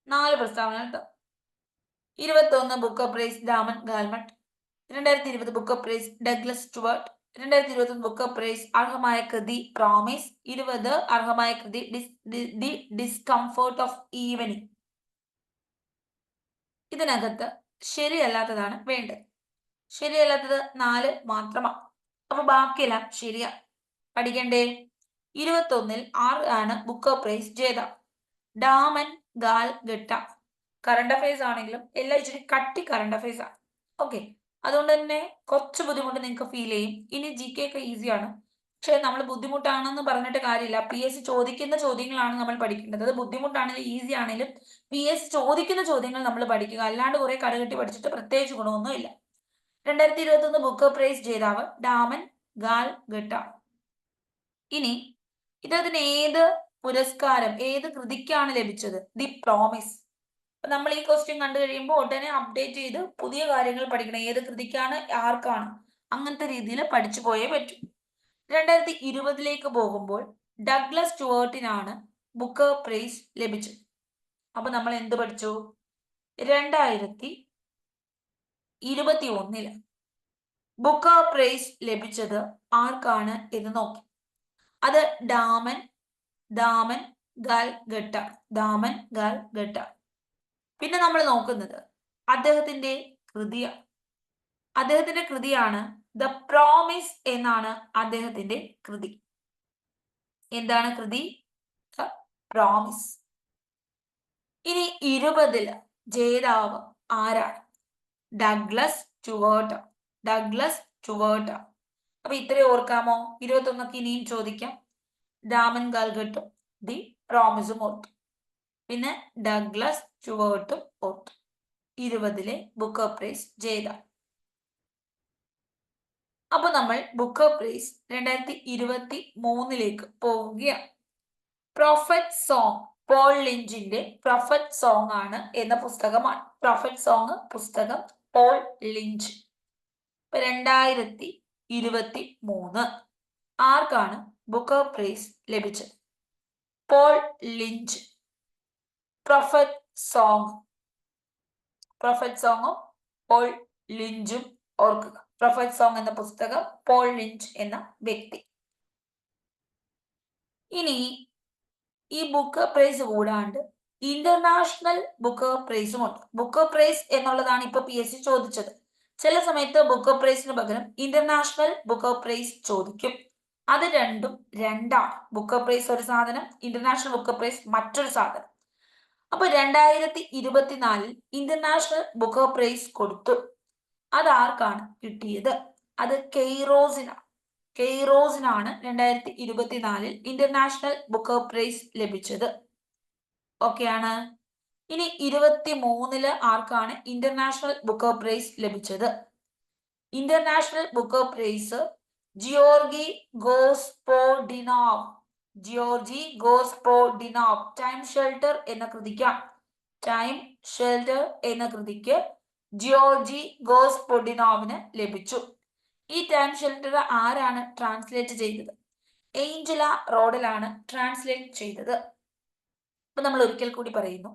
4 പ്രസ്താവനകൾ. 21 book prize Damon Galgut. 2020 book of prize Douglas Stuart. 2021 book of prize അർഹമായ കൃതി പ്രോമിസ്. 20 അർഹമായ കൃതി ദി ഡിസ്കംഫോർട്ട് ഓഫ് ഈവനിങ്. ഇതിനകത്ത് ശരിയല്ലാത്തതാണ് വേണ്ടത്. ശരിയല്ലാത്തത് 4 മാത്രമാണ്. അപ്പൊ ബാക്കിയെല്ലാം ശരിയാ. പഠിക്കണ്ടേ? 21 ആണ് ബുക്ക് ഓഫ് പ്രൈസ് ജേതാവ് ഡാമൻ ഗാൽ ഗട്ട. കറണ്ട് അഫയേഴ്സ് ആണെങ്കിലും എല്ലാം ഇച്ചിരി കട്ടി കറണ്ട് അഫയേഴ്സ് ആണ്. ഓക്കെ, അതുകൊണ്ട് തന്നെ കുറച്ച് ബുദ്ധിമുട്ട് നിങ്ങൾക്ക് ഫീൽ ചെയ്യും. ഇനി ജി കെ ഒക്കെ ഈസിയാണ്, പക്ഷെ നമ്മൾ ബുദ്ധിമുട്ടാണെന്ന് പറഞ്ഞിട്ട് കാര്യമില്ല. PSC ചോദിക്കുന്ന ചോദ്യങ്ങളാണ് നമ്മൾ പഠിക്കേണ്ടത്. അത് ബുദ്ധിമുട്ടാണെങ്കിലും ഈസി ആണെങ്കിലും PSC ചോദിക്കുന്ന ചോദ്യങ്ങൾ നമ്മൾ പഠിക്കുക, അല്ലാണ്ട് കുറെ കടുകെട്ടി പഠിച്ചിട്ട് പ്രത്യേകിച്ച് ഗുണമൊന്നുമില്ല. 2021 ബുക്ക് ഓഫ് പ്രൈസ് ജേതാവ് ഡാമൻ ഗാൽ ഗട്ട. ഇനി ഇദ്ദേഹത്തിന് ഏത് പുരസ്കാരം, ഏത് കൃതിക്കാണ് ലഭിച്ചത്? The promise. നമ്മൾ ഈ ക്വസ്റ്റ്യൻ കണ്ടു കഴിയുമ്പോൾ ഉടനെ അപ്ഡേറ്റ് ചെയ്ത് പുതിയ കാര്യങ്ങൾ പഠിക്കണം. ഏത് കൃതിക്കാണ്, ആർക്കാണ്, അങ്ങനത്തെ രീതിയിൽ പഠിച്ചു പോയേ പറ്റൂ. 2020 പോകുമ്പോൾ ഡഗ്ലസ് സ്റ്റുവർട്ടിനാണ് ബുക്ക് പ്രൈസ് ലഭിച്ചത്. അപ്പൊ നമ്മൾ എന്ത് പഠിച്ചു? 2021 ബുക്ക് പ്രൈസ് ലഭിച്ചത് ആർക്കാണ് എന്ന് നോക്കി. അത് ഡാമൻ ഗാൽ ഗട്ട. ദാമൻ ഗാൽ ഗട്ട. പിന്നെ നമ്മൾ നോക്കുന്നത് അദ്ദേഹത്തിന്റെ കൃതിയാണ്. അദ്ദേഹത്തിന്റെ കൃതിയാണ് ദ പ്രോമിസ് എന്നാണ് അദ്ദേഹത്തിന്റെ കൃതി. എന്താണ് കൃതി? The promise. ഇനി 20 ജേതാവ് ആരാണ്? Douglas Stuart. Douglas Stuart. അപ്പൊ ഇത്രയും ഓർക്കാമോ? 21 ഇനിയും ചോദിക്കാം. ഡാമൻ ഗാൽ ഗട്ടും ദി പ്രോമിസും ഓർത്തു. പിന്നെ ഡഗ്ലസ് സ്റ്റുവർട്ടും ഓർത്തു. 20 ബുക്ക് ഓഫ് പ്രൈസ് ജേതാവ്. അപ്പൊ നമ്മൾ ബുക്ക് ഓഫ് പ്രൈസ് 2023 പോവുകയാണ്. പ്രൊഫറ്റ് സോങ്, പോൾ ലിഞ്ചിന്റെ പ്രൊഫറ്റ് സോങ് ആണ് എന്ന പുസ്തകമാണ്. പ്രൊഫറ്റ് സോങ് പുസ്തകം പോൾ ലിഞ്ച്. 2023 ആർക്കാണ് ബുക്ക് ഓഫ് പ്രൈസ് ലഭിച്ചത്? Paul Lynch. Prophet song. Prophet സോങ്ങും പോൾ ലിഞ്ചും ഓർക്കുക. പ്രൊഫറ്റ് സോങ് എന്ന പുസ്തകം, പോൾ ലിഞ്ച് എന്ന വ്യക്തി. ഇനി ഈ ബുക്ക് പ്രൈസ് കൂടാണ്ട് ഇന്റർനാഷണൽ ബുക്ക് പ്രൈസും ഉണ്ട്. ബുക്ക് പ്രൈസ് എന്നുള്ളതാണ് ഇപ്പൊ PSC ചോദിച്ചത്. ചില സമയത്ത് ബുക്ക് പ്രൈസിന് പകരം ഇന്റർനാഷണൽ ബുക്ക് പ്രൈസ് ചോദിക്കും. അത് രണ്ടും രണ്ടാണ്. ബുക്ക് പ്രൈസ് ഒരു സാധനം, ഇന്റർനാഷണൽ ബുക്ക് പ്രൈസ് മറ്റൊരു സാധനം. അപ്പൊ 2024 ഇന്റർനാഷണൽ ബുക്ക് പ്രൈസ് കൊടുത്തു. അത് ആർക്കാണ് കിട്ടിയത്? അത് കെയ്റോസിനാണ്. കെയ്റോസിനാണ് 2024 ഇന്റർനാഷണൽ ബുക്ക് പ്രൈസ് ലഭിച്ചത്. ഓക്കെ ആണ്. ഇനി 2023 ആർക്കാണ് ഇന്റർനാഷണൽ ബുക്ക് പ്രൈസ് ലഭിച്ചത്? International book prize Georgi Gospodinov. Georgi Gospodinov time shelter എന്ന കൃതിക്കാണ്. ടൈം ഷെൽട്ടർ എന്ന കൃതിക്ക് ജിയോർജി ഗോസ്പോഡിനോവിന് ലഭിച്ചു. ഈ ടൈം ഷെൽട്ടർ ആരാണ് ട്രാൻസ്ലേറ്റ് ചെയ്തത്? ഏഞ്ചല റോഡലാണ് ട്രാൻസ്ലേറ്റ് ചെയ്തത്. അപ്പൊ നമ്മൾ ഒരിക്കൽ കൂടി പറയുന്നു,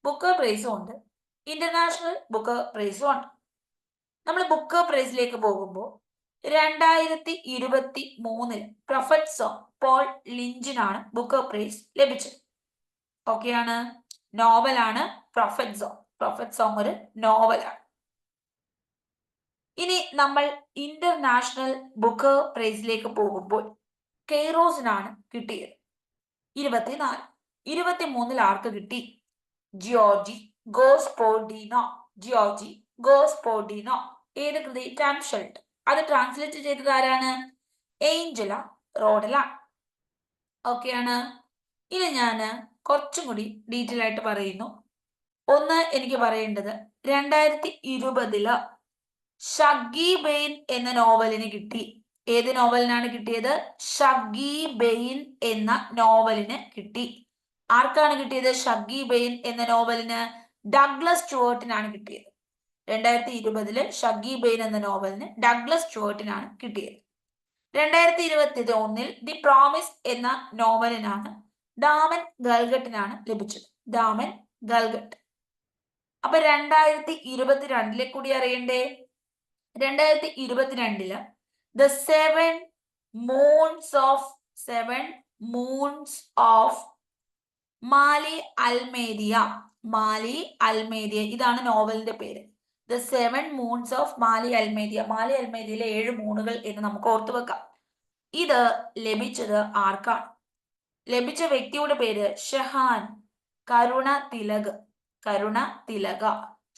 ബുക്ക് പ്രൈസും ഉണ്ട്, ഇന്റർനാഷണൽ ബുക്ക് പ്രൈസും ഉണ്ട്. നമ്മൾ ബുക്ക് പ്രൈസിലേക്ക് പോകുമ്പോൾ 2023 പ്രൊഫറ്റ് സോങ് പോൾ ലിഞ്ചിനാണ് ബുക്ക് പ്രൈസ് ലഭിച്ചത്. ഓക്കെയാണ്. നോവലാണ് പ്രൊഫറ്റ് സോങ്. പ്രൊഫറ്റ് സോങ് ഒരു നോവലാണ്. ഇനി നമ്മൾ ഇന്റർനാഷണൽ ബുക്ക് പ്രൈസിലേക്ക് പോകുമ്പോൾ കെയ്റോസിനാണ് കിട്ടിയത് 24. 23 ആർക്ക് കിട്ടി? ജിയോർജി ഗോസ്പോഡിനോ. ജിയോർജി ഗോസ്പോഡിനോ. ഏത് കൃതി? Time shelter. അത് ട്രാൻസ്ലേറ്റ് ചെയ്തത് ആരാണ്? ഏഞ്ചല റോഡലാണ്. ഓക്കെയാണ്. ഇനി ഞാൻ കുറച്ചും കൂടി ഡീറ്റെയിൽ ആയിട്ട് പറയുന്നു. ഒന്ന്, എനിക്ക് പറയേണ്ടത് 2020 ഷഗ്ഗി ബെയിൻ എന്ന നോവലിന് കിട്ടി. ഏത് നോവലിനാണ് കിട്ടിയത്? ഷഗ്ഗി ബെയിൻ എന്ന നോവലിന് കിട്ടി. ആർക്കാണ് കിട്ടിയത്? ഷഗ്ഗി ബെയിൻ എന്ന നോവലിന് ഡഗ്ലസ് സ്റ്റുവർട്ടിനാണ് കിട്ടിയത്. 2020 ഷഗ്ഗി ബെയിൻ എന്ന നോവലിന് ഡഗ്ലസ് സ്റ്റുവർട്ടിനാണ് കിട്ടിയത്. 2021 ദി പ്രോമിസ് എന്ന നോവലിനാണ് ഡാമൻ ഗൽഗട്ടിനാണ് ലഭിച്ചത്. ഡാമൻ ഗൽഗട്ട്. അപ്പൊ 2022 കൂടി അറിയണ്ടേ? 2022 the seven moons of Mali Almeria ഇതാണ് നോവലിന്റെ പേര്. ദ 7 മൂൺസ് ഓഫ് മാലി അൽമേരിയയിലെ 7 മൂണുകൾ എന്ന് നമുക്ക് ഓർത്തു വെക്കാം. ഇത് ലഭിച്ചത് ആർക്കാണ്? ലഭിച്ച വ്യക്തിയുടെ പേര് ഷഹാൻ കരുണ തിലക.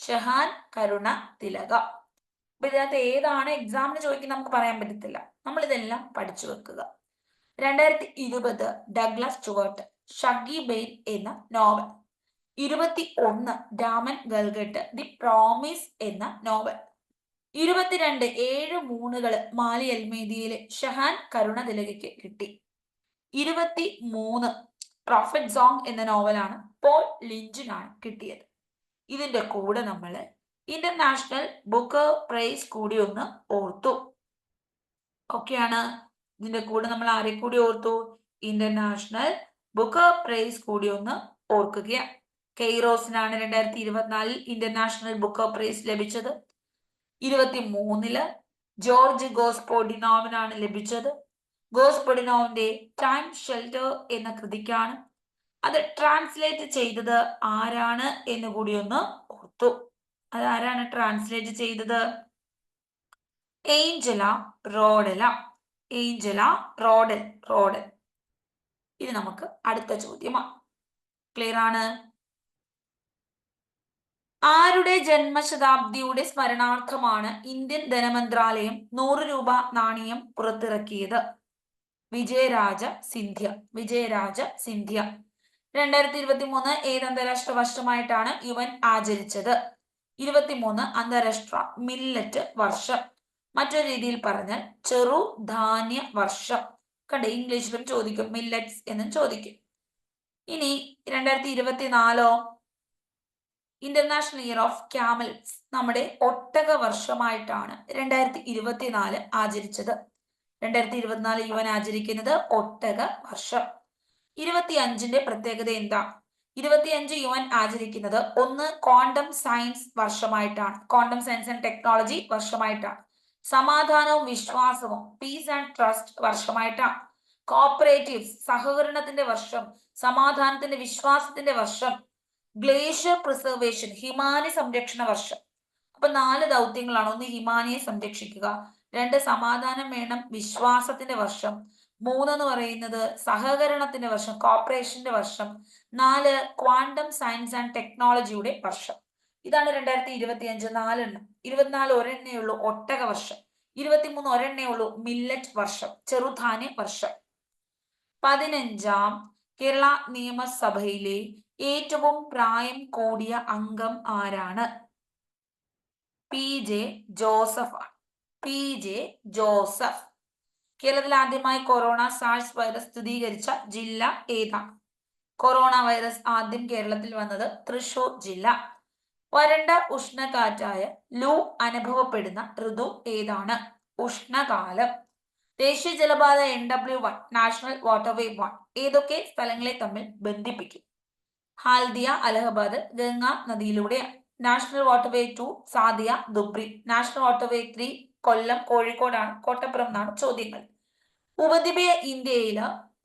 ഷഹാൻ കരുണ തിലക. അപ്പൊ ഇതിനകത്ത് ഏതാണ് എക്സാമിന് ചോദിക്കുന്നത് നമുക്ക് പറയാൻ പറ്റത്തില്ല. നമ്മൾ ഇതെല്ലാം പഠിച്ചു വെക്കുക. 2020 ഡഗ്ലസ് സ്റ്റുവർട്ട് ഷഗ്ഗി ബെയ്ൻ എന്ന നോവൽ. 21 രാമൻ ഗൽഗട്ട് ദി പ്രോമിസ് എന്ന നോവൽ. 22 7 മൂണുകൾ മാലി അൽമേരിയയിലെ ഷഹാൻ കരുണ തിലകയ്ക്ക് കിട്ടി. 23 പ്രോഫറ്റ് സോങ് എന്ന നോവലാണ് പോൾ ലിഞ്ചിനാണ് കിട്ടിയത്. ഇതിന്റെ കൂടെ നമ്മൾ ഇന്റർനാഷണൽ ബുക്ക് പ്രൈസ് കൂടി ഒന്ന് ഓർത്തു. ഓക്കെയാണ്. ഇതിന്റെ കൂടെ നമ്മൾ ആരെ കൂടി ഓർത്തു? ഇന്റർനാഷണൽ ബുക്ക് പ്രൈസ് കൂടി ഒന്ന് ഓർക്കുകയാണ്. കെയ്റോസിനാണ് 2024 ഇന്റർനാഷണൽ ബുക്ക് പ്രൈസ് ലഭിച്ചത്. 23 ജോർജ് ഗോസ്പോഡിനോവിനാണ് ലഭിച്ചത്. ഗോസ്പോഡിനോവിന്റെ ടൈം ഷെൽട്ടർ എന്ന കൃതിക്കാണ്. അത് ട്രാൻസ്ലേറ്റ് ചെയ്തത് ആരാണ് എന്ന് കൂടി ഒന്ന് ഓർത്തു. അതാരാണ് ട്രാൻസ്ലേറ്റ് ചെയ്തത്? ഏഞ്ചല റോഡൽ. ഇത് നമുക്ക് അടുത്ത ചോദ്യമാണ്. ക്ലിയർ ആണ്? ആരുടെ ജന്മശതാബ്ദിയുടെ സ്മരണാർത്ഥമാണ് ഇന്ത്യൻ ധനമന്ത്രാലയം 100 രൂപ നാണയം പുറത്തിറക്കിയത്? വിജയരാജ സിന്ധ്യ. 2023 ഏത് അന്താരാഷ്ട്ര വർഷമായിട്ടാണ് UN ആചരിച്ചത്? 23 അന്താരാഷ്ട്ര മില്ലറ്റ് വർഷം. മറ്റൊരു രീതിയിൽ പറഞ്ഞാൽ ചെറുധാന്യ വർഷം. കണ്ടേ, ഇംഗ്ലീഷിലും ചോദിക്കും, മില്ലറ്റ്സ് എന്നും ചോദിക്കും. ഇനി 2024 ഇന്റർനാഷണൽ ഇയർ ഓഫ് ക്യാമൽസ്, നമ്മുടെ ഒട്ടക വർഷമായിട്ടാണ് 2024 ആചരിച്ചത്. 2024 UN ആചരിക്കുന്നത് ഒട്ടക വർഷം. 25ന്റെ പ്രത്യേകത എന്താ? 25 UN ആചരിക്കുന്നത് ഒന്ന് ക്വാണ്ടം സയൻസ് വർഷമായിട്ടാണ്, ക്വാണ്ടം സയൻസ് ആൻഡ് ടെക്നോളജി വർഷമായിട്ടാണ്. സമാധാനവും വിശ്വാസവും പീസ് ആൻഡ് ട്രസ്റ്റ് വർഷമായിട്ടാണ്. കോപ്പറേറ്റീവ്സ് സഹകരണത്തിന്റെ വർഷം, സമാധാനത്തിന്റെ വിശ്വാസത്തിന്റെ വർഷം. ഗ്ലേഷ്യർ പ്രിസർവേഷൻ ഹിമാലയ സംരക്ഷണ വർഷം. അപ്പൊ 4 ദൗത്യങ്ങളാണ്. ഒന്ന് ഹിമാലയെ സംരക്ഷിക്കുക, 2 സമാധാനം വേണം വിശ്വാസത്തിന്റെ വർഷം, 3 എന്ന് പറയുന്നത് സഹകരണത്തിന്റെ വർഷം കോപ്പറേഷന്റെ വർഷം, 4 ക്വാണ്ടം സയൻസ് ആൻഡ് ടെക്നോളജിയുടെ വർഷം. ഇതാണ് 2025 4 24 ഒരെണ്ണേ ഉള്ളൂ ഒട്ടക വർഷം. 23 ഒരെണ്ണേ ഉള്ളൂ മില്ലറ്റ് വർഷം, ചെറുധാന്യ വർഷം. 15ാം കേരള നിയമസഭയിലെ ഏറ്റവും പ്രായം കൂടിയ അംഗം ആരാണ്? PJ Joseph. കേരളത്തിൽ ആദ്യമായി കൊറോണ സാഴ്സ് വൈറസ് സ്ഥിരീകരിച്ച ജില്ല ഏതാണ്? കൊറോണ വൈറസ് ആദ്യം കേരളത്തിൽ വന്നത് തൃശൂർ ജില്ല. വരണ്ട ഉഷ്ണകാറ്റായ ലൂ അനുഭവപ്പെടുന്ന ഋതു ഏതാണ്? ഉഷ്ണകാലം. ദേശീയ ജലപാത NW1 നാഷണൽ വാട്ടർവേ 1 ഏതൊക്കെ സ്ഥലങ്ങളെ തമ്മിൽ ബന്ധിപ്പിക്കും? ഹാൽദിയ അലഹബാദ് ഗംഗാ നദിയിലൂടെയാണ്. National waterway 2 Sadiya Dhubri. National waterway 3 Kollam കോഴിക്കോടാണ്. കോട്ടപ്പുറം എന്നാണ് ചോദ്യങ്ങൾ. ഉപദ്വീപീയ ഇന്ത്യയിൽ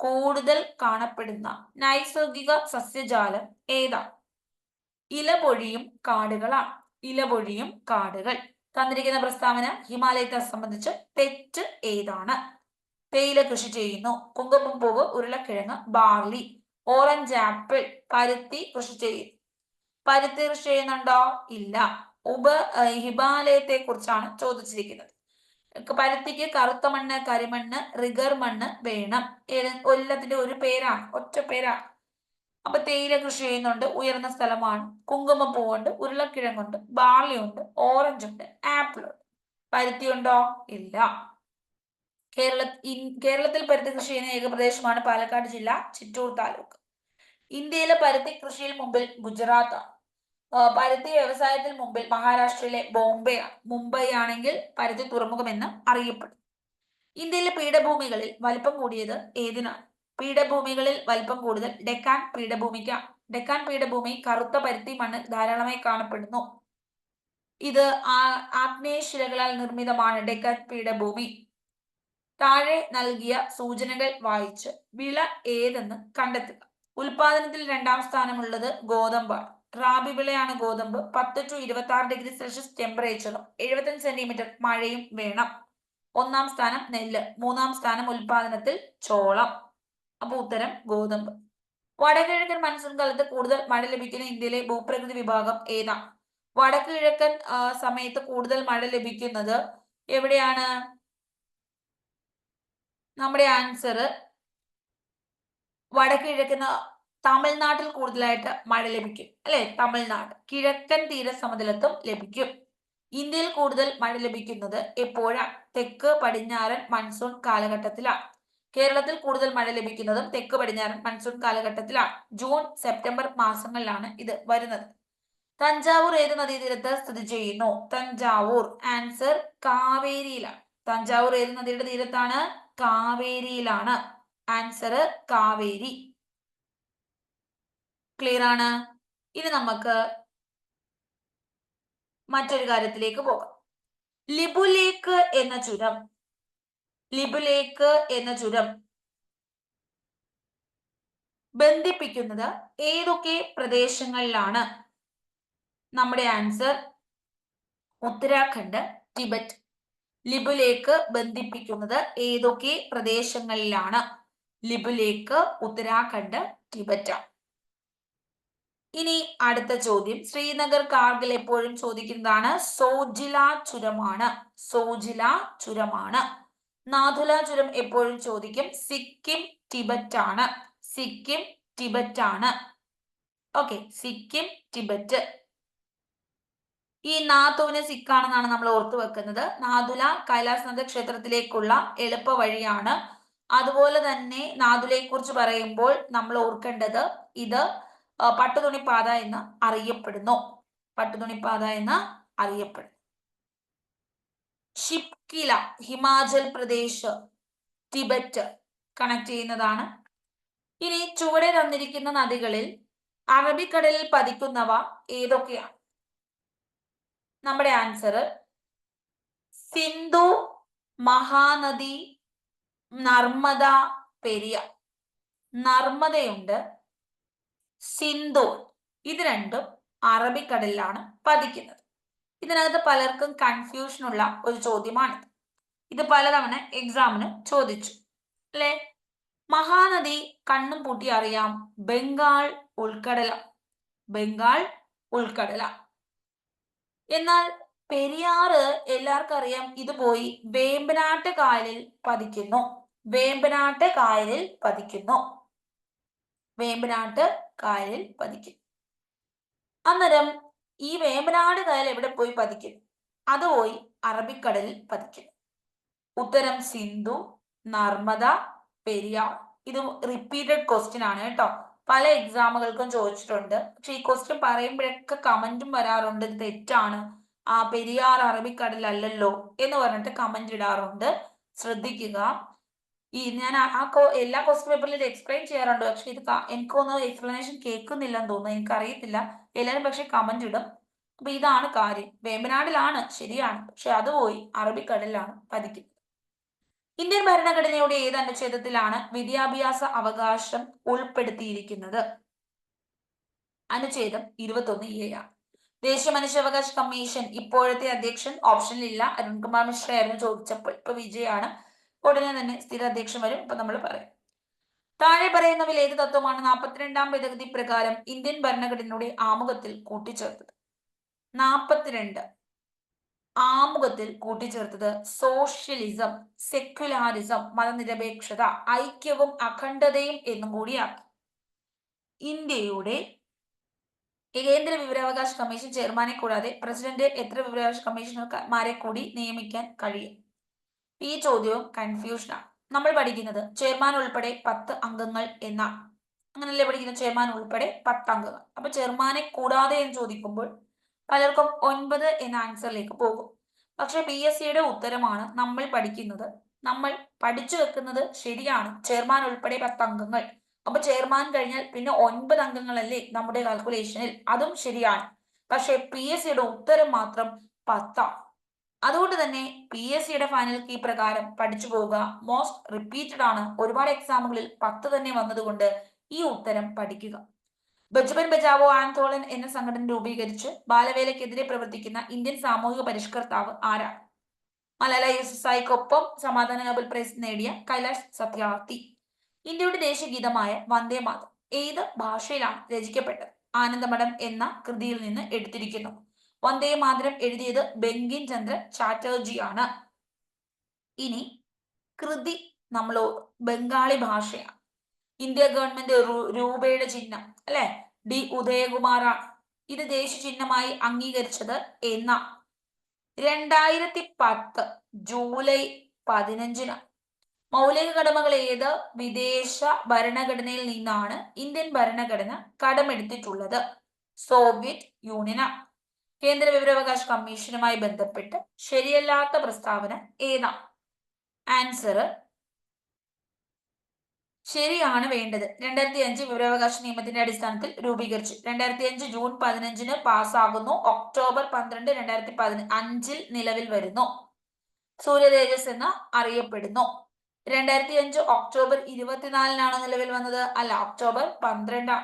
കൂടുതൽ കാണപ്പെടുന്ന നൈസർഗിക സസ്യജാലം ഏതാണ്? ഇലപൊഴിയും കാടുകൾ. തന്നിരിക്കുന്ന പ്രസ്താവന ഹിമാലയത്തെ സംബന്ധിച്ച് തെറ്റ് ഏതാണ്? തേയില കൃഷി ചെയ്യുന്നു. കുങ്കുമപ്പൂവ്, ഉരുളക്കിഴങ്ങ്, ബാർലി, ഓറഞ്ച് ആപ്പിൾ, പരുത്തി കൃഷി ചെയ്യുന്നു. പരുത്തി കൃഷി ചെയ്യുന്നുണ്ടോ? ഇല്ല. ഹിമാലയത്തെ കുറിച്ചാണ് ചോദിച്ചിരിക്കുന്നത്. പരുത്തിക്ക് കറുത്ത മണ്ണ്, കരിമണ്ണ്, റിഗർ മണ്ണ് വേണം. എല്ലാത്തിന്റെ ഒരു പേരാണ്, ഒറ്റ പേരാണ്. അപ്പൊ തേയില കൃഷി ചെയ്യുന്നുണ്ട്, ഉയർന്ന സ്ഥലമാണ്. കുങ്കുമപ്പൂവുണ്ട്, ഉരുളക്കിഴങ്ങുണ്ട്, ബാർലി ഉണ്ട്, ഓറഞ്ച് ഉണ്ട്, ആപ്പിൾ ഉണ്ട്. പരുത്തി ഉണ്ടോ? ഇല്ല. കേരളത്തിൽ പരുത്തി കൃഷി ചെയ്യുന്ന ഏക പ്രദേശമാണ് പാലക്കാട് ജില്ല, ചിറ്റൂർ താലൂക്ക്. ഇന്ത്യയിലെ പരുത്തി കൃഷിയിൽ മുമ്പിൽ ഗുജറാത്താണ്. പരുത്തി വ്യവസായത്തിൽ മുമ്പിൽ മഹാരാഷ്ട്രയിലെ മുംബൈ ആണെങ്കിൽ പരുത്തി തുറമുഖം എന്ന് അറിയപ്പെടും. ഇന്ത്യയിലെ പീഠഭൂമികളിൽ വലിപ്പം കൂടിയത് ഏതിനാണ്? പീഠഭൂമികളിൽ വലിപ്പം കൂടുതൽ ഡെക്കാൻ പീഠഭൂമിക്കാണ്. ഡെക്കാൻ പീഠഭൂമി കറുത്ത പരുത്തി മണ്ണ് ധാരാളമായി കാണപ്പെടുന്നു. ഇത് ആഗ്നേയശിലകളാൽ നിർമ്മിതമാണ് ഡെക്കാൻ പീഠഭൂമി. താഴെ നൽകിയ സൂചനകൾ വായിച്ച് വിള ഏതെന്ന് കണ്ടെത്തുക. ഉൽപാദനത്തിൽ 2ാം സ്ഥാനമുള്ളത് ഗോതമ്പാണ്. റാബി വിളയാണ് ഗോതമ്പ്. 10 to 26 ഡിഗ്രി സെൽഷ്യസ് ടെമ്പറേച്ചറും 75 സെന്റിമീറ്റർ മഴയും വേണം. 1ാം സ്ഥാനം നെല്ല്. 3ാം സ്ഥാനം ഉൽപാദനത്തിൽ ചോളം. അപ്പൊ ഉത്തരം ഗോതമ്പ്. വടക്കുകിഴക്കൻ മൺസൂൺ കാലത്ത് കൂടുതൽ മഴ ലഭിക്കുന്ന ഇന്ത്യയിലെ ഭൂപ്രകൃതി വിഭാഗം ഏതാണ്? വടക്ക് കിഴക്കൻ സമയത്ത് കൂടുതൽ മഴ ലഭിക്കുന്നത് എവിടെയാണ്? നമ്മുടെ ആൻസർ വടക്ക് കിഴക്കൻ തമിഴ്നാട്ടിൽ കൂടുതലായിട്ട് മഴ ലഭിക്കും അല്ലെ? തമിഴ്നാട് കിഴക്കൻ തീരസമതലത്തും ലഭിക്കും. ഇന്ത്യയിൽ കൂടുതൽ മഴ ലഭിക്കുന്നത് എപ്പോഴാണ്? തെക്ക് പടിഞ്ഞാറൻ മൺസൂൺ കാലഘട്ടത്തിലാണ്. കേരളത്തിൽ കൂടുതൽ മഴ ലഭിക്കുന്നതും തെക്ക് പടിഞ്ഞാറൻ മൺസൂൺ കാലഘട്ടത്തിലാണ്. ജൂൺ സെപ്റ്റംബർ മാസങ്ങളിലാണ് ഇത് വരുന്നത്. തഞ്ചാവൂർ ഏത് നദീതീരത്ത് സ്ഥിതി ചെയ്യുന്നു? തഞ്ചാവൂർ ആൻസർ കാവേരിയിലാണ്. തഞ്ചാവൂർ ഏത് നദിയുടെ തീരത്താണ്? കാവേരിയിലാണ്. ആൻസർ കാവേരി. ക്ലിയർ ആണ്? ഇനി നമുക്ക് മറ്റൊരു കാര്യത്തിലേക്ക് പോകാം. ലിബുലേക്ക് എന്ന ചുരം ബന്ധിപ്പിക്കുന്നത് ഏതൊക്കെ പ്രദേശങ്ങളിലാണ്? നമ്മുടെ ആൻസർ ഉത്തരാഖണ്ഡ്, ടിബറ്റ്. ലിബുലേക്ക് ബന്ധിപ്പിക്കുന്നത് ഏതൊക്കെ പ്രദേശങ്ങളിലാണ്? ലിബുലേക്ക് ഉത്തരാഖണ്ഡ്, ടിബറ്റ്. ഇനി അടുത്ത ചോദ്യം, ശ്രീനഗർ കാർഗിൽ എപ്പോഴും ചോദിക്കുന്നതാണ്. സോജില ചുരമാണ്. നാഥുല ചുരം എപ്പോഴും ചോദിക്കും. സിക്കിം, ടിബറ്റ് ആണ്. Okay, Sikkim, Tibet. ഈ നാഥുവിന് സിക്കാണെന്നാണ് നമ്മൾ ഓർത്തു വെക്കുന്നത്. നാഥുല കൈലാസനാഥ ക്ഷേത്രത്തിലേക്കുള്ള എളുപ്പ വഴിയാണ്. അതുപോലെ തന്നെ നാഥുലയെ കുറിച്ച് പറയുമ്പോൾ നമ്മൾ ഓർക്കേണ്ടത് ഇത് പട്ടുതുണിപ്പാത എന്ന് അറിയപ്പെടുന്നു. ഷിപ്കില ഹിമാചൽ പ്രദേശ്, ടിബറ്റ് കണക്ട് ചെയ്യുന്നതാണ്. ഇനി ചുവടെ തന്നിരിക്കുന്ന നദികളിൽ അറബിക്കടലിൽ പതിക്കുന്നവ ഏതൊക്കെയാണ്? നമ്മുടെ ആൻസർ സിന്ധു, മഹാനദി, നർമ്മദ, പെരിയാർ. നർമ്മദയുണ്ട്, സിന്ധു, ഇത് രണ്ടും അറബിക്കടലിലാണ് പതിക്കുന്നത്. ഇതിനകത്ത് പലർക്കും കൺഫ്യൂഷൻ ഉള്ള ഒരു ചോദ്യമാണ്. ഇത് പലതവണ എക്സാമിന് ചോദിച്ചു അല്ലെ? മഹാനദി കണ്ണും പൂട്ടി അറിയാം, ബംഗാൾ ഉൾക്കടല. എന്നാൽ പെരിയാറ് എല്ലാവർക്കും അറിയാം, ഇത് പോയി വേമ്പനാട്ട് കായലിൽ പതിക്കുന്നു. അന്നേരം ഈ വേമ്പനാട് കായൽ എവിടെ പോയി പതിക്കും? അത് പോയി അറബിക്കടലിൽ പതിക്കും. ഉത്തരം സിന്ധു, നർമ്മദ, പെരിയാർ. ഇത് റിപ്പീറ്റഡ് ക്വസ്റ്റ്യൻ ആണ് കേട്ടോ. പല എക്സാമുകൾക്കും ചോദിച്ചിട്ടുണ്ട്. പക്ഷെ ഈ ക്വസ്റ്റ്യൻ പറയുമ്പോഴൊക്കെ കമന്റും വരാറുണ്ട്, ഇത് തെറ്റാണ്, പെരിയാർ അറബിക്കടലല്ലോ എന്ന് പറഞ്ഞിട്ട് കമന്റ് ഇടാറുണ്ട്. ശ്രദ്ധിക്കുക. ഞാൻ എല്ലാ ക്വസ്റ്റ്യൻ പേപ്പറിലും ഇത് എക്സ്പ്ലെയിൻ ചെയ്യാറുണ്ട്. പക്ഷെ ഇത് എനിക്കൊന്നും എക്സ്പ്ലനേഷൻ കേൾക്കുന്നില്ലെന്ന് തോന്നുന്നു, എനിക്കറിയത്തില്ല. എല്ലാവരും പക്ഷെ കമന്റ് ഇടും. അപ്പൊ ഇതാണ് കാര്യം. വേമ്പനാടിലാണ്, ശരിയാണ്, പക്ഷെ അത് പോയി അറബിക്കടലിലാണ് പതിക്കുന്നത്. ഇന്ത്യൻ ഭരണഘടനയുടെ ഏത് അനുച്ഛേദത്തിലാണ് വിദ്യാഭ്യാസ അവകാശം ഉൾപ്പെടുത്തിയിരിക്കുന്നത്? അനുച്ഛേദം 21A. ദേശീയ മനുഷ്യാവകാശ കമ്മീഷൻ ഇപ്പോഴത്തെ അധ്യക്ഷൻ ഓപ്ഷനിലില്ല, അരുൺകുമാർ മിശ്ര ആയിരുന്നു ചോദിച്ചപ്പോൾ. ഇപ്പൊ വിജയാണ്, ഉടനെ തന്നെ സ്ഥിര അധ്യക്ഷൻ വരും. ഇപ്പൊ നമ്മൾ പറയാം. താഴെ പറയുന്നവയിൽ ഏത് തത്വമാണ് 42ാം ഭേദഗതി പ്രകാരം ഇന്ത്യൻ ഭരണഘടനയുടെ ആമുഖത്തിൽ കൂട്ടിച്ചേർത്തത്? 42 ആമുഖത്തിൽ കൂട്ടിച്ചേർത്തത് സോഷ്യലിസം, സെക്യുലാരിസം, മതനിരപേക്ഷത, ഐക്യവും അഖണ്ഡതയും എന്നും കൂടിയാക്കി. ഇന്ത്യയുടെ കേന്ദ്ര വിവരാവകാശ കമ്മീഷൻ ചെയർമാനെ കൂടാതെ പ്രസിഡന്റ് എത്ര വിവരാവകാശ കമ്മീഷണർമാരെ കൂടി നിയമിക്കാൻ കഴിയും? ഈ ചോദ്യവും കൺഫ്യൂഷനാണ്. നമ്മൾ പഠിക്കുന്നത് ചെയർമാൻ ഉൾപ്പെടെ 10 അംഗങ്ങൾ എന്നാണ്. അങ്ങനല്ലേ പഠിക്കുന്നത്? ചെയർമാൻ ഉൾപ്പെടെ 10 അംഗങ്ങൾ. അപ്പൊ ചെയർമാനെ കൂടാതെ എന്ന് ചോദിക്കുമ്പോൾ പലർക്കും 9 എന്ന ആൻസറിലേക്ക് പോകും. പക്ഷെ PSCയുടെ ഉത്തരമാണ് നമ്മൾ പഠിക്കുന്നത്. നമ്മൾ പഠിച്ചു വെക്കുന്നത് ശരിയാണ്, ചെയർമാൻ ഉൾപ്പെടെ 10 അംഗങ്ങൾ. അപ്പൊ ചെയർമാൻ കഴിഞ്ഞാൽ പിന്നെ 9 അംഗങ്ങളല്ലേ നമ്മുടെ കാൽക്കുലേഷനിൽ, അതും ശരിയാണ്. പക്ഷെ PSCയുടെ ഉത്തരം മാത്രം 10. അതുകൊണ്ട് തന്നെ PSCയുടെ ഫൈനൽ കീ പ്രകാരം പഠിച്ചു പോവുക. മോസ്റ്റ് റിപ്പീറ്റഡ് ആണ്. ഒരുപാട് എക്സാമുകളിൽ 10 തന്നെ വന്നതുകൊണ്ട് ഈ ഉത്തരം പഠിക്കുക. ബച്പൻ ബചാവോ ആന്തോളൻ എന്ന സംഘടന രൂപീകരിച്ച് ബാലവേലയ്ക്കെതിരെ പ്രവർത്തിക്കുന്ന ഇന്ത്യൻ സാമൂഹിക പരിഷ്കർത്താവ് ആരാണ്? മലാല യൂസഫ്സായിക്കൊപ്പം സമാധാന നോബൽ പ്രൈസ് നേടിയ കൈലാഷ് സത്യാർത്ഥി. ഇന്ത്യയുടെ ദേശീയ ഗീതമായ വന്ദേ മാതരം ഏത് ഭാഷയിലാണ് രചിക്കപ്പെട്ടത്? ആനന്ദമഠം എന്ന കൃതിയിൽ നിന്ന് എടുത്തിരിക്കുന്നു. വന്ദേ മാതരം എഴുതിയത് ബങ്കിം ചന്ദ്ര ചാറ്റർജിയാണ്. ഇനി കൃതി നമ്മൾ ബംഗാളി ഭാഷയാണ്. ഇന്ത്യ ഗവൺമെന്റ് രൂപയുടെ ചിഹ്നം അല്ലെ ഡി ഉദയകുമാറാണ്. ഇത് ദേശീയ ചിഹ്നമായി അംഗീകരിച്ചത് എന്ന 2010 ജൂലൈ 15 മൗലിക കടമകൾ ഏത് വിദേശ ഭരണഘടനയിൽ നിന്നാണ് ഇന്ത്യൻ ഭരണഘടന കടമെടുത്തിട്ടുള്ളത്? സോവിയറ്റ് യൂണിയനാണ്. കേന്ദ്ര വിവരാവകാശ കമ്മീഷനുമായി ബന്ധപ്പെട്ട് ശരിയല്ലാത്ത പ്രസ്താവന ഏതാണ്? ആൻസർ ശരിയാണ് വേണ്ടത്. 2005 വിവരാവകാശ നിയമത്തിന്റെ അടിസ്ഥാനത്തിൽ രൂപീകരിച്ചു. 2005 ജൂൺ 15 പാസ്സാകുന്നു. ഒക്ടോബർ 12 2015 നിലവിൽ വരുന്നു. സൂര്യതേജസ് എന്ന് അറിയപ്പെടുന്നു. 2005 ഒക്ടോബർ 24 നിലവിൽ വന്നത്? അല്ല, ഒക്ടോബർ 12.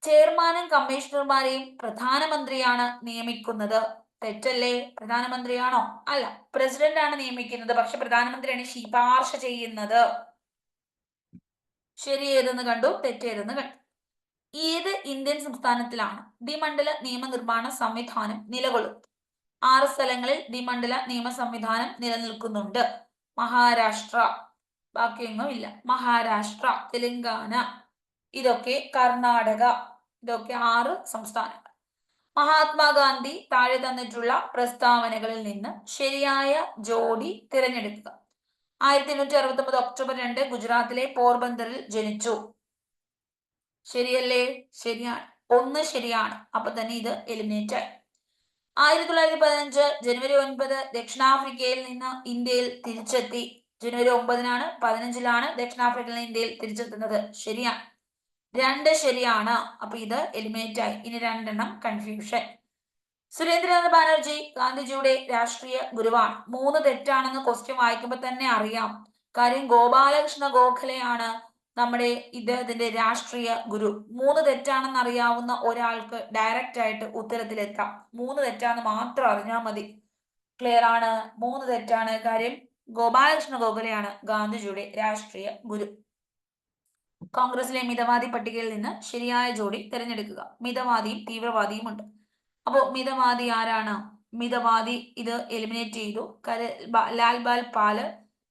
ചെയർമാനും കമ്മീഷണർമാരെയും പ്രധാനമന്ത്രിയാണ് നിയമിക്കുന്നത്. തെറ്റല്ലേ? പ്രധാനമന്ത്രിയാണോ? അല്ല, പ്രസിഡന്റ് ആണ് നിയമിക്കുന്നത്. പക്ഷെ പ്രധാനമന്ത്രിയാണ് ശുപാർശ ചെയ്യുന്നത്. ശരി ഏതെന്ന് കണ്ടു, തെറ്റേതെന്ന് കണ്ടു. ഏത് ഇന്ത്യൻ സംസ്ഥാനത്തിലാണ് ദ്വിമണ്ഡല നിയമനിർമ്മാണ സംവിധാനം നിലകൊള്ളുന്നത്? 6 സ്ഥലങ്ങളിൽ ദ്വിമണ്ഡല നിയമ സംവിധാനം നിലനിൽക്കുന്നുണ്ട്. മഹാരാഷ്ട്ര, ബാക്കിയൊന്നും ഇല്ല. മഹാരാഷ്ട്ര, തെലങ്കാന, ഇതൊക്കെ കർണാടക, ഇതൊക്കെ 6 സംസ്ഥാനങ്ങൾ. മഹാത്മാഗാന്ധി താഴെ തന്നിട്ടുള്ള പ്രസ്താവനകളിൽ നിന്ന് ശരിയായ ജോഡി തിരഞ്ഞെടുക്കുക. 1869 ഒക്ടോബർ 2 ഗുജറാത്തിലെ പോർബന്തറിൽ ജനിച്ചു. ശരിയല്ലേ? ശരിയാണ്. 1 ശരിയാണ്. അപ്പൊ തന്നെ ഇത് എലിമിനേറ്റ് ആയി. 1915 ജനുവരി 9 ദക്ഷിണാഫ്രിക്കയിൽ നിന്ന് ഇന്ത്യയിൽ തിരിച്ചെത്തി. ജനുവരി 9 15 ദക്ഷിണാഫ്രിക്കയിൽ നിന്ന് ഇന്ത്യയിൽ തിരിച്ചെത്തുന്നത്. ശരിയാണ്. 2 ശരിയാണ്. അപ്പൊ ഇത് എലിമിനേറ്റ് ആയി. ഇനി 2 എണ്ണം കൺഫ്യൂഷൻ. സുരേന്ദ്രനാഥ് ബാനർജി ഗാന്ധിജിയുടെ രാഷ്ട്രീയ ഗുരുവാണ്. 3 തെറ്റാണെന്ന് ക്വസ്റ്റ്യൻ വായിക്കുമ്പോൾ തന്നെ അറിയാം. കാര്യം ഗോപാലകൃഷ്ണ ഗോഖലെയാണ് നമ്മുടെ ഇദ്ദേഹത്തിന്റെ രാഷ്ട്രീയ ഗുരു. 3 തെറ്റാണെന്ന് അറിയാവുന്ന ഒരാൾക്ക് ഡയറക്റ്റ് ആയിട്ട് ഉത്തരത്തിലെത്താം. 3 തെറ്റാന്ന് മാത്രം അറിഞ്ഞാൽ മതി. ക്ലിയർ ആണ്? 3 തെറ്റാണ്. കാര്യം ഗോപാലകൃഷ്ണ ഗോഖലെയാണ് ഗാന്ധിജിയുടെ രാഷ്ട്രീയ ഗുരു. കോൺഗ്രസിലെ മിതവാദി പട്ടികയിൽ നിന്ന് ശരിയായ ജോഡി തിരഞ്ഞെടുക്കുക. മിതവാദിയും തീവ്രവാദിയും ഉണ്ട്. അപ്പോ മിതവാദി ആരാണ്? മിതവാദി ഇത് എലിമിനേറ്റ് ചെയ്തു. ലാൽ ബാൽ പാല്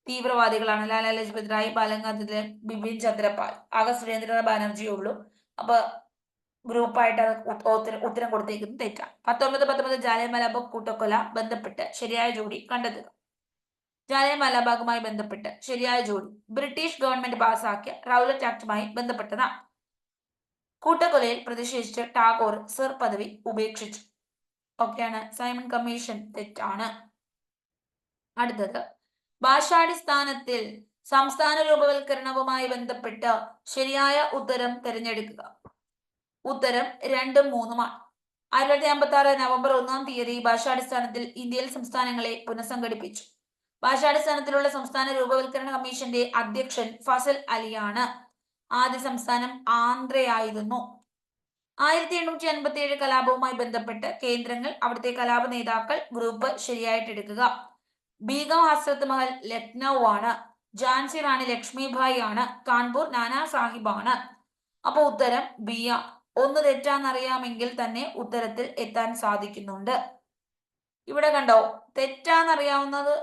തീവ്രവാദികളാണ്. ലാലാ ലജ്പത് റായ്, ബാലഗംഗാധര, ബിപിൻ ചന്ദ്രപാൽ. ആകെ സുരേന്ദ്രനാഥ് ബാനർജിയേ ഉള്ളൂ. അപ്പൊ ഗ്രൂപ്പായിട്ട് ഉത്തരം കൊടുത്തേക്കുന്നത് തെറ്റാണ്. 1919 ജാലിയൻവാലാബാഗ് കൂട്ടക്കൊല ബന്ധപ്പെട്ട് ശരിയായ ജോഡി കണ്ടെത്തുക. ജാലിയൻവാലാബാഗുമായി ബന്ധപ്പെട്ട് ശരിയായ ജോഡി ബ്രിട്ടീഷ് ഗവൺമെന്റ് പാസാക്കിയ റൗലറ്റ് ആക്ടുമായി ബന്ധപ്പെട്ടതാണ്. കൂട്ടക്കൊലയിൽ പ്രതിഷേധിച്ച് ടാഗോർ സർ പദവി ഉപേക്ഷിച്ചു. ഓക്കെയാണ്. സൈമൺ കമ്മീഷൻ തെറ്റാണ്. അടുത്തത് ഭാഷാടിസ്ഥാനത്തിൽ സംസ്ഥാന രൂപവൽക്കരണവുമായി ബന്ധപ്പെട്ട് ശരിയായ ഉത്തരം തിരഞ്ഞെടുക്കുക. ഉത്തരം 2ഉം 3ഉമാണ്. 1956 നവംബർ 1 ഭാഷാടിസ്ഥാനത്തിൽ ഇന്ത്യയിൽ സംസ്ഥാനങ്ങളെ പുനഃസംഘടിപ്പിച്ചു. ഭാഷാടിസ്ഥാനത്തിലുള്ള സംസ്ഥാന രൂപവൽക്കരണ കമ്മീഷന്റെ അധ്യക്ഷൻ ഫസൽ അലിയാണ്. ആദ്യ സംസ്ഥാനം ആന്ധ്രയായിരുന്നു. 1857 കലാപവുമായി ബന്ധപ്പെട്ട് കേന്ദ്രങ്ങൾ, അവിടുത്തെ കലാപ നേതാക്കൾ, ഗ്രൂപ്പ് ശരിയായിട്ട് എടുക്കുക. ബീഗം ഹസ്രത്ത് മഹൽ ലക്നൗ ആണ്. ഝാൻസി റാണി ലക്ഷ്മിഭായി ആണ്. കാൺപൂർ നാനാ സാഹിബ് ആണ്. അപ്പൊ ഉത്തരം ബി ആണ്. 1 തെറ്റാന്നറിയാമെങ്കിൽ തന്നെ ഉത്തരത്തിൽ എത്താൻ സാധിക്കുന്നുണ്ട്. ഇവിടെ കണ്ടോ, തെറ്റാന്നറിയാവുന്നത്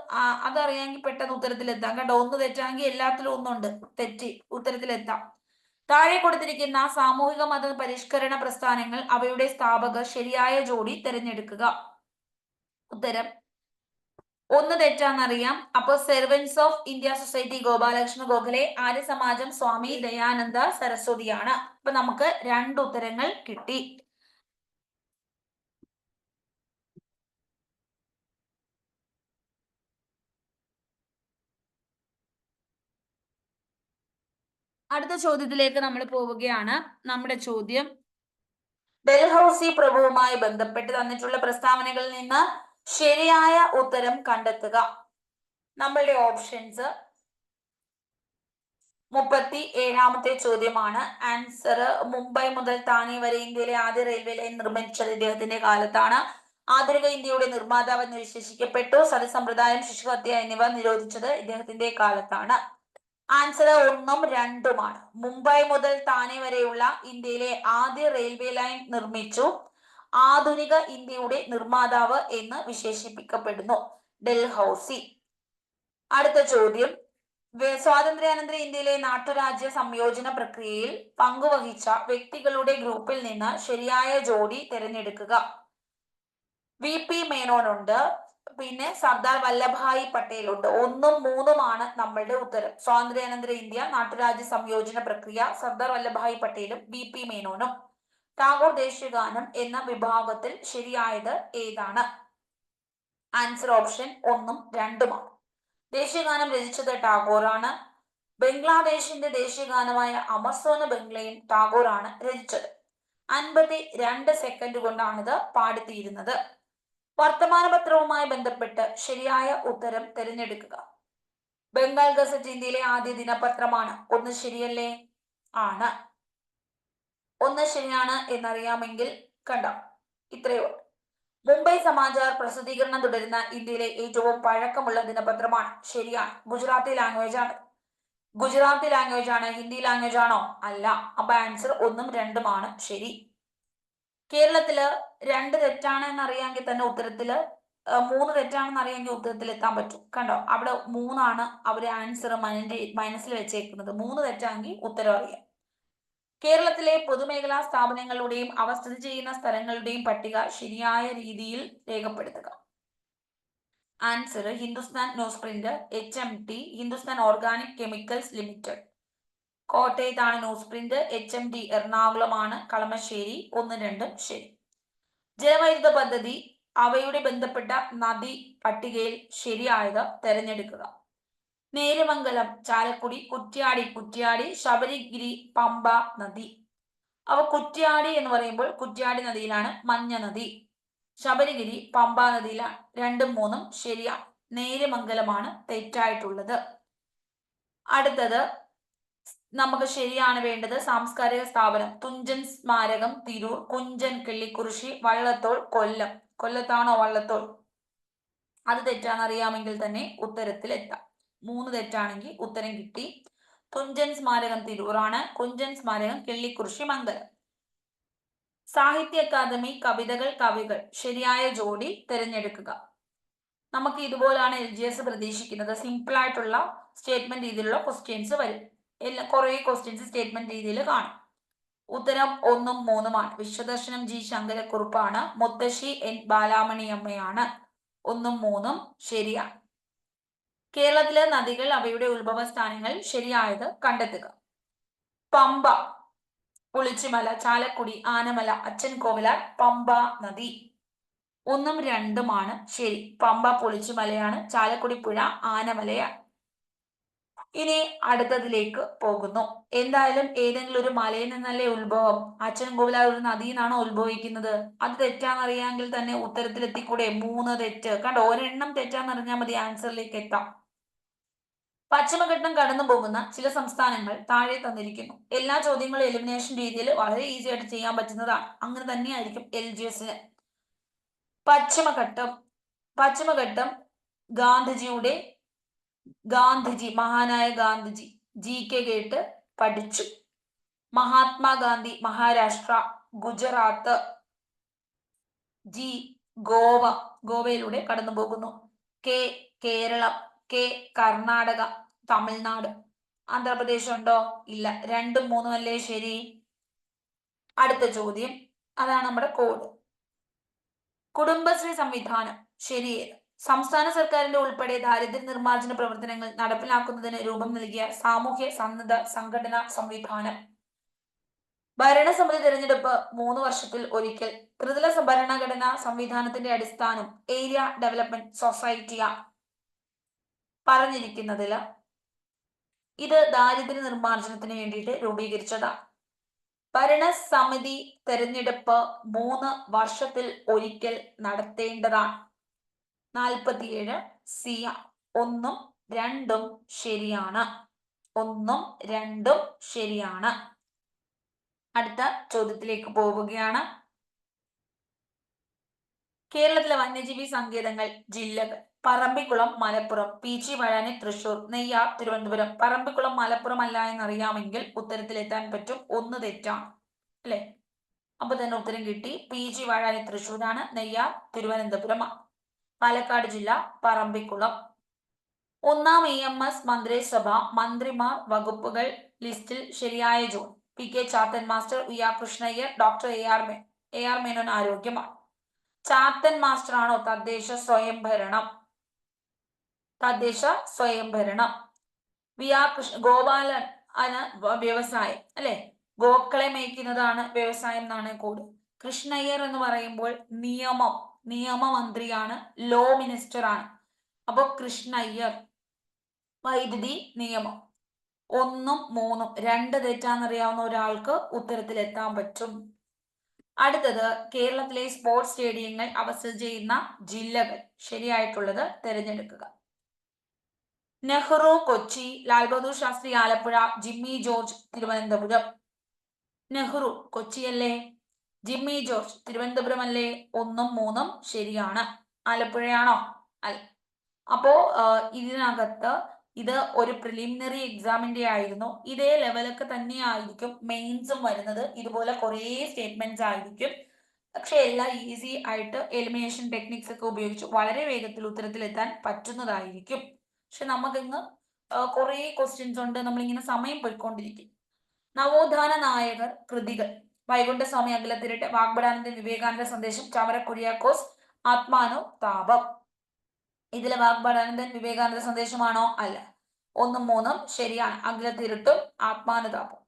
അതറിയാമെങ്കിൽ പെട്ടെന്ന് ഉത്തരത്തിലെത്താം. കണ്ടോ, 1 തെറ്റാമെങ്കിൽ എല്ലാത്തിലും 1 ഉണ്ട്. തെറ്റി ഉത്തരത്തിലെത്താം. താഴെ കൊടുത്തിരിക്കുന്ന സാമൂഹിക മത പരിഷ്കരണ പ്രസ്ഥാനങ്ങൾ, അവയുടെ സ്ഥാപകർ, ശരിയായ ജോഡി തിരഞ്ഞെടുക്കുക. ഉത്തരം 1 തെറ്റാന്നറിയാം. അപ്പൊ servants of India society Gopalakrishna Gokhale, Arya Samaj Swami Dayananda സരസ്വതിയാണ്. അപ്പൊ നമുക്ക് 2 ഉത്തരങ്ങൾ കിട്ടി. അടുത്ത ചോദ്യത്തിലേക്ക് നമ്മൾ പോവുകയാണ്. നമ്മുടെ ചോദ്യം ഡൽഹൌസി പ്രഭുവുമായി ബന്ധപ്പെട്ട് തന്നിട്ടുള്ള പ്രസ്താവനകളിൽ നിന്ന് ശരിയായ ഉത്തരം കണ്ടെത്തുക. നമ്മളുടെ ഓപ്ഷൻസ് 37ാമത്തെ ചോദ്യമാണ്. ആൻസർ മുംബൈ മുതൽ താനെ വരെ ഇന്ത്യയിലെ ആദ്യ റെയിൽവേ ലൈൻ നിർമ്മിച്ചത് ഇദ്ദേഹത്തിന്റെ കാലത്താണ്. ആധുനിക ഇന്ത്യയുടെ നിർമ്മാതാവ് എന്ന് വിശേഷിക്കപ്പെട്ടു. സതിസമ്പ്രദായം, ശിശുഹത്യ എന്നിവ നിരോധിച്ചത് ഇദ്ദേഹത്തിന്റെ കാലത്താണ്. ആൻസർ 1ഉം 2ഉമാണ്. മുംബൈ മുതൽ താനെ വരെയുള്ള ഇന്ത്യയിലെ ആദ്യ റെയിൽവേ ലൈൻ നിർമ്മിച്ചു. ആധുനിക ഇന്ത്യയുടെ നിർമ്മാതാവ് എന്ന് വിശേഷിപ്പിക്കപ്പെടുന്നു ഡൽഹൌസി. അടുത്ത ചോദ്യം, സ്വാതന്ത്ര്യാനന്തര ഇന്ത്യയിലെ നാട്ടുരാജ്യ സംയോജന പ്രക്രിയയിൽ പങ്കുവഹിച്ച വ്യക്തികളുടെ ഗ്രൂപ്പിൽ നിന്ന് ശരിയായ ജോഡി തിരഞ്ഞെടുക്കുക. VP മേനോൻ ഉണ്ട്, പിന്നെ സർദാർ വല്ലഭായി പട്ടേൽ ഉണ്ട്. 1ഉം 3ഉമാണ് നമ്മളുടെ ഉത്തരം. സ്വാതന്ത്ര്യാനന്തര ഇന്ത്യ, നാട്ടുരാജ്യ സംയോജന പ്രക്രിയ, സർദാർ വല്ലഭായി പട്ടേലും VP മേനോനും. ടാഗോർ ദേശീയഗാനം എന്ന വിഭാഗത്തിൽ ശരിയായത് ഏതാണ്? Answer option 1ഉം 2ഉമാണ്. ദേശീയഗാനം രചിച്ചത് ടാഗോറാണ്. ബംഗ്ലാദേശിന്റെ ദേശീയഗാനമായ അമർസോന ബംഗ്ലയും ടാഗോറാണ് രചിച്ചത്. 52 സെക്കൻഡ് കൊണ്ടാണിത് പാടിത്തീരുന്നത്. വർത്തമാനപത്രവുമായി ബന്ധപ്പെട്ട് ശരിയായ ഉത്തരം തിരഞ്ഞെടുക്കുക. ബംഗാൾ ഗസറ്റ് ഇന്ത്യയിലെ ആദ്യ ദിനപത്രമാണ്. 1 ശരിയല്ലേ? ആണ്. 1 ശരിയാണ് എന്നറിയാമെങ്കിൽ കണ്ടോ, ഇത്രയോ. മുംബൈ സമാചാർ പ്രസിദ്ധീകരണം തുടരുന്ന ഇന്ത്യയിലെ ഏറ്റവും പഴക്കമുള്ള ദിനപത്രമാണ്. ശരിയാണ്. ഗുജറാത്തി ലാംഗ്വേജ് ആണ്. ഗുജറാത്തി ലാംഗ്വേജ് ആണ്. ഹിന്ദി ലാംഗ്വേജ് ആണോ? അല്ല. അപ്പൊ ആൻസർ 1ഉം 2ഉമാണ് ശരി. കേരളത്തില് 2 തെറ്റാണ് എന്നറിയാമെങ്കിൽ തന്നെ ഉത്തരത്തില് 3 തെറ്റാണെന്ന് അറിയാമെങ്കിൽ ഉത്തരത്തിൽ എത്താൻ പറ്റും. കണ്ടോ, അവിടെ 3ആണ് അവര് ആൻസർ മനസ്സിൽ വെച്ചേക്കുന്നത്. 3 തെറ്റാണെങ്കിൽ ഉത്തരം അറിയാം. കേരളത്തിലെ പൊതുമേഖലാ സ്ഥാപനങ്ങളുടെയും അവ സ്ഥിതി ചെയ്യുന്ന സ്ഥലങ്ങളുടെയും പട്ടിക ശരിയായ രീതിയിൽ രേഖപ്പെടുത്തുക. Answer Hindustan newsprint, HMT, Hindustan organic chemicals limited. കോട്ടയത്താണ് ന്യൂസ് പ്രിന്റ്. HMT എറണാകുളമാണ്. കളമശ്ശേരി. 1ഉം 2ഉം ശരി. ജലവൈദ്യുത പദ്ധതി, അവയുടെ ബന്ധപ്പെട്ട നദി പട്ടികയിൽ ശരിയായത് തിരഞ്ഞെടുക്കുക. നേര്യമംഗലം, ചാലക്കുടി, കുറ്റ്യാടി, ശബരിഗിരി, പമ്പ നദി. അവ കുറ്റ്യാടി എന്ന് പറയുമ്പോൾ കുറ്റ്യാടി നദിയിലാണ് മഞ്ഞ നദി. ശബരിഗിരി പമ്പ നദിയിലാണ്. 2ഉം 3ഉം ശരിയാണ്. നേര്യമംഗലമാണ് തെറ്റായിട്ടുള്ളത്. അടുത്തത് നമുക്ക് ശരിയാണ് വേണ്ടത്. സാംസ്കാരിക സ്ഥാപനം തുഞ്ചൻ സ്മാരകം തിരൂർ, കുഞ്ചൻ കിള്ളിക്കുറിശി, വള്ളത്തോൾ കൊല്ലം. കൊല്ലത്താണോ വള്ളത്തോൾ? അത് തെറ്റാണെന്നറിയാമെങ്കിൽ തന്നെ ഉത്തരത്തിൽ എത്താം. 3 തെറ്റാണെങ്കിൽ ഉത്തരം കിട്ടി. തുഞ്ചൻ സ്മാരകം തിരൂറാണ്. കുഞ്ചൻ സ്മാരകം കിള്ളിക്കുറിശി മംഗലം. സാഹിത്യ അക്കാദമി കവിതകൾ കവികൾ ശരിയായ ജോഡി തിരഞ്ഞെടുക്കുക. നമുക്ക് ഇതുപോലാണ് LGS പ്രതീക്ഷിക്കുന്നത്. സിമ്പിൾ ആയിട്ടുള്ള സ്റ്റേറ്റ്മെന്റ് രീതിയിലുള്ള ക്വസ്റ്റ്യൻസ് വരും. കുറെ ക്വസ്റ്റ്യൻസ് സ്റ്റേറ്റ്മെന്റ് രീതിയിൽ കാണും. ഉത്തരം 1ഉം 3ഉമാണ്. വിശ്വദർശനം G ശങ്കരക്കുറുപ്പാണ്. മുത്തശ്ശി N ബാലാമണിയമ്മയാണ്. 1ഉം 3ഉം ശരിയാണ്. കേരളത്തിലെ നദികൾ, അവയുടെ ഉത്ഭവ സ്ഥാനങ്ങൾ ശരിയായത് കണ്ടെത്തുക. പമ്പ, പുളിച്ചിമല, ചാലക്കുടി, ആനമല, അച്ചൻകോവിലാർ, പമ്പ നദി. 1ഉം 2ഉമാണ് ശരി. പമ്പ പുളിച്ചിമലയാണ്. ചാലക്കുടി പുഴ ആനമലയാണ്. ഇനി അടുത്തതിലേക്ക് പോകുന്നു. എന്തായാലും ഏതെങ്കിലും ഒരു മലയിൽ നിന്നല്ലേ ഉത്ഭവം? അച്ചൻകോവിലാർ ഒരു നദിയിൽ നിന്നാണോ ഉത്ഭവിക്കുന്നത്? അത് തെറ്റാന്നറിയാമെങ്കിൽ തന്നെ ഉത്തരത്തിൽ എത്തിക്കൂടെ? 3 തെറ്റ്. കണ്ടോ, ഒരെണ്ണം തെറ്റാന്നറിഞ്ഞാൽ മതി ആൻസറിലേക്ക് എത്താം. പശ്ചിമഘട്ടം കടന്നു പോകുന്ന ചില സംസ്ഥാനങ്ങൾ താഴെ തന്നിരിക്കുന്നു. എല്ലാ ചോദ്യങ്ങളും എലിമിനേഷൻ രീതിയിൽ വളരെ ഈസി ആയിട്ട് ചെയ്യാൻ പറ്റുന്നതാണ്. അങ്ങനെ തന്നെയായിരിക്കും LGSന്. പശ്ചിമഘട്ടം ഗാന്ധിജി മഹാനായ ഗാന്ധിജി GK കേട്ട് പഠിച്ചു. മഹാത്മാഗാന്ധി മഹാരാഷ്ട്ര, ഗുജറാത്ത്. G ഗോവയിലൂടെ കടന്നു പോകുന്നു. K Keralam, K Karnataka, Tamil Nadu. ആന്ധ്രാപ്രദേശ് ഉണ്ടോ? ഇല്ല. 2ഉം 3ഉം അല്ലേ ശരി. അടുത്ത ചോദ്യം, അതാണ് നമ്മുടെ കോഡ്. കുടുംബശ്രീ സംവിധാനം ശരിയേത്? സംസ്ഥാന സർക്കാരിന്റെ ഉൾപ്പെടെ ദാരിദ്ര്യ നിർമ്മാർജ്ജന പ്രവർത്തനങ്ങൾ നടപ്പിലാക്കുന്നതിന് രൂപം നൽകിയ സാമൂഹ്യ സന്നദ്ധ സംഘടനാ സംവിധാനം. ഭരണസമിതി തിരഞ്ഞെടുപ്പ് 3 വർഷത്തിൽ ഒരിക്കൽ. ത്രിതല ഭരണഘടനാ സംവിധാനത്തിന്റെ അടിസ്ഥാനം ഏരിയ ഡെവലപ്മെന്റ് സൊസൈറ്റിയാണ്. പറഞ്ഞിരിക്കുന്നതിൽ ഇത് ദാരിദ്ര്യ നിർമ്മാർജ്ജനത്തിന് വേണ്ടിയിട്ട് രൂപീകരിച്ചതാണ്. ഭരണസമിതി തെരഞ്ഞെടുപ്പ് 3 വർഷത്തിൽ ഒരിക്കൽ നടത്തേണ്ടതാണ്. 47 സിയ. 1ഉം 2ഉം ശരിയാണ്. 1ഉം 2ഉം ശരിയാണ്. അടുത്ത ചോദ്യത്തിലേക്ക് പോവുകയാണ്. കേരളത്തിലെ വന്യജീവി സങ്കേതങ്ങൾ ജില്ലകൾ: പറമ്പിക്കുളം മലപ്പുറം, പി.ജി. വാഴാനി തൃശൂർ, നെയ്യാർ തിരുവനന്തപുരം. പറമ്പിക്കുളം മലപ്പുറം അല്ല എന്നറിയാമെങ്കിൽ ഉത്തരത്തിലെത്താൻ പറ്റും. 1 തെറ്റാണ് അല്ലെ? അപ്പൊ തന്നെ ഉത്തരം കിട്ടി. പി.ജി. വാഴാനി തൃശൂരാണ്, നെയ്യാർ തിരുവനന്തപുരമാണ്. പാലക്കാട് ജില്ല പറമ്പിക്കുളം. 1ാം EMS മന്ത്രിസഭ മന്ത്രിമാർ വകുപ്പുകൾ ലിസ്റ്റിൽ ശരിയായ ജോൺ: P K. Chathan master, V R. Krishnaiyer, doctor A R. Menon ആരോഗ്യമാണ്. ചാത്തൻ മാസ്റ്റർ ആണോ തദ്ദേശ സ്വയംഭരണം? വി.ആർ. ഗോപാലൻ വ്യവസായം അല്ലെ? ഗോക്കളെ മേയ്ക്കുന്നതാണ് വ്യവസായം എന്നാണ് കോഡ്. കൃഷ്ണയ്യർ എന്ന് പറയുമ്പോൾ നിയമമന്ത്രിയാണ്, ലോ മിനിസ്റ്റർ ആണ്. അപ്പൊ കൃഷ്ണയ്യർ. വൈദ്യുതി നിയമം. 1ഉം 3ഉം 2 തെറ്റാന്നറിയാവുന്ന ഒരാൾക്ക് ഉത്തരത്തിൽ എത്താൻ പറ്റും. അടുത്തത് കേരളത്തിലെ സ്പോർട്സ് സ്റ്റേഡിയങ്ങൾ അവസ്ഥിതി ചെയ്യുന്ന ജില്ലകൾ. ശരിയായിട്ടുള്ളത് തിരഞ്ഞെടുക്കുക. നെഹ്റു കൊച്ചി, ലാൽ ബഹദൂർ ശാസ്ത്രി ആലപ്പുഴ, ജിമ്മി ജോർജ് തിരുവനന്തപുരം. നെഹ്റു കൊച്ചിയല്ലേ? ജിമ്മി ജോർജ് തിരുവനന്തപുരം അല്ലേ? 1ഉം 3ഉം ശരിയാണ്. ആലപ്പുഴയാണോ? അല്ല. അപ്പോ ഇതിനകത്ത് ഇത് ഒരു പ്രിലിമിനറി എക്സാമിന്റെ ആയിരുന്നു. ഇതേ ലെവലൊക്കെ തന്നെയായിരിക്കും മെയിൻസും വരുന്നത്. ഇതുപോലെ കുറേ സ്റ്റേറ്റ്മെന്റ്സ് ആയിരിക്കും. പക്ഷെ എല്ലാം ഈസി ആയിട്ട് എലിമിനേഷൻ ടെക്നിക്സ് ഒക്കെ ഉപയോഗിച്ച് വളരെ വേഗത്തിൽ ഉത്തരത്തിലെത്താൻ പറ്റുന്നതായിരിക്കും. പക്ഷെ നമുക്കിന്ന് കുറേ ക്വസ്റ്റ്യൻസ് ഉണ്ട്. നമ്മളിങ്ങനെ സമയം പോയിക്കൊണ്ടിരിക്കും. നവോത്ഥാന നായകർ കൃതികൾ: വൈകുണ്ഠസ്വാമി അഖിലത്തിരട്ട്, വാഗ്ബടാനന്ദൻ വിവേകാനന്ദ സന്ദേശം, ചാമര കുര്യാക്കോസ് ആത്മാനുതാപം. ഇതിലെ വാഗ്ബടാനന്ദൻ വിവേകാനന്ദ സന്ദേശമാണോ? അല്ല. 1ഉം 3ഉം ശരിയാണ്. അഖിലത്തിരട്ടും ആത്മാനുതാപം.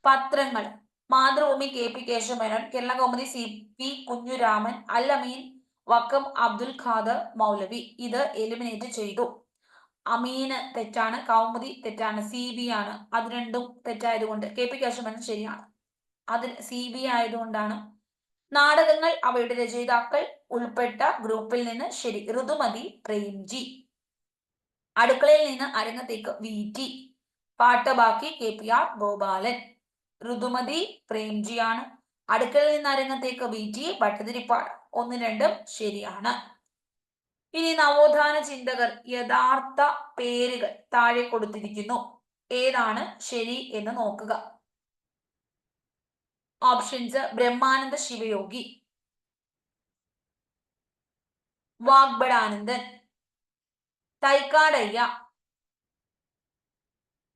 പത്രങ്ങൾ: മാതൃഭൂമി കെ.പി. കേശവമേനോൻ, കേരള കൗമുദി സി.പി. കുഞ്ഞുരാമൻ, അൽ അമീൻ വക്കം അബ്ദുൽ ഖാദർ മൗലവി. ഇത് എലിമിനേറ്റ് ചെയ്തു. അമീന് തെറ്റാണ്, കൗമുദി തെറ്റാണ്, CB ആണ്. അത് രണ്ടും തെറ്റായതുകൊണ്ട് കെ.പി. കേശവമേനോൻ ശരിയാണ്. അത് CB ആയതുകൊണ്ടാണ്. നാടകങ്ങൾ അവയുടെ രചയിതാക്കൾ ഉൾപ്പെട്ട ഗ്രൂപ്പിൽ നിന്ന് ശരി: ഋതുമതി പ്രേംജി. അടുക്കളയിൽ നിന്ന് അരങ്ങത്തേക്ക് VT. പാട്ടബാക്കി KPR ഗോപാലൻ. ഋതുമതി പ്രേംജിയാണ്. അടുക്കളയിൽ നിന്ന് അരങ്ങത്തേക്ക് VT ഭട്ടതിരിപ്പാട്. 1ഉം 2ഉം ശരിയാണ്. ഇനി നവോത്ഥാന ചിന്തകർ യഥാർത്ഥ പേരുകൾ താഴെ കൊടുത്തിരിക്കുന്നു. ഏതാണ് ശരി എന്ന് നോക്കുക. ഓപ്ഷൻസ്: ബ്രഹ്മാനന്ദ ശിവയോഗി, വാഗ്ബടാനന്ദൻ, തൈക്കാടയ്യ,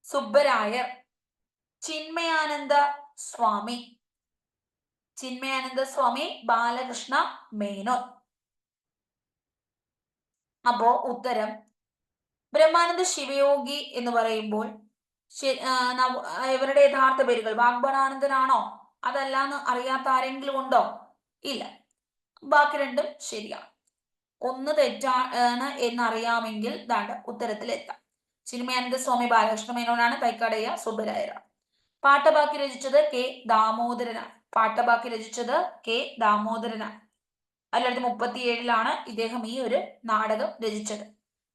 സുബ്ബരായർ, ചിന്മയാനന്ദ സ്വാമി. ബാലകൃഷ്ണ മേനോൻ. അപ്പോ ഉത്തരം ബ്രഹ്മാനന്ദ ശിവയോഗി എന്ന് പറയുമ്പോൾ ഇവരുടെ യഥാർത്ഥ പേരുകൾ വാഗ്ബടാനന്ദനാണോ? അതല്ലാന്ന് അറിയാത്ത ആരെങ്കിലും ഉണ്ടോ? ഇല്ല. ബാക്കി രണ്ടും ശരിയാണ്. 1 തെറ്റാണ് എന്നറിയാമെങ്കിൽ ഉത്തരത്തിലെത്താം. ചിന്മയാനന്ദ സ്വാമി ബാലകൃഷ്ണ മേനോനാണ്. തൈക്കാടയ്യ സുബ്ബരായരാണ്. പാട്ടബാക്കി രചിച്ചത് കെ ദാമോദരനാണ്. 1937 ഇദ്ദേഹം ഈ ഒരു നാടകം രചിച്ചത്.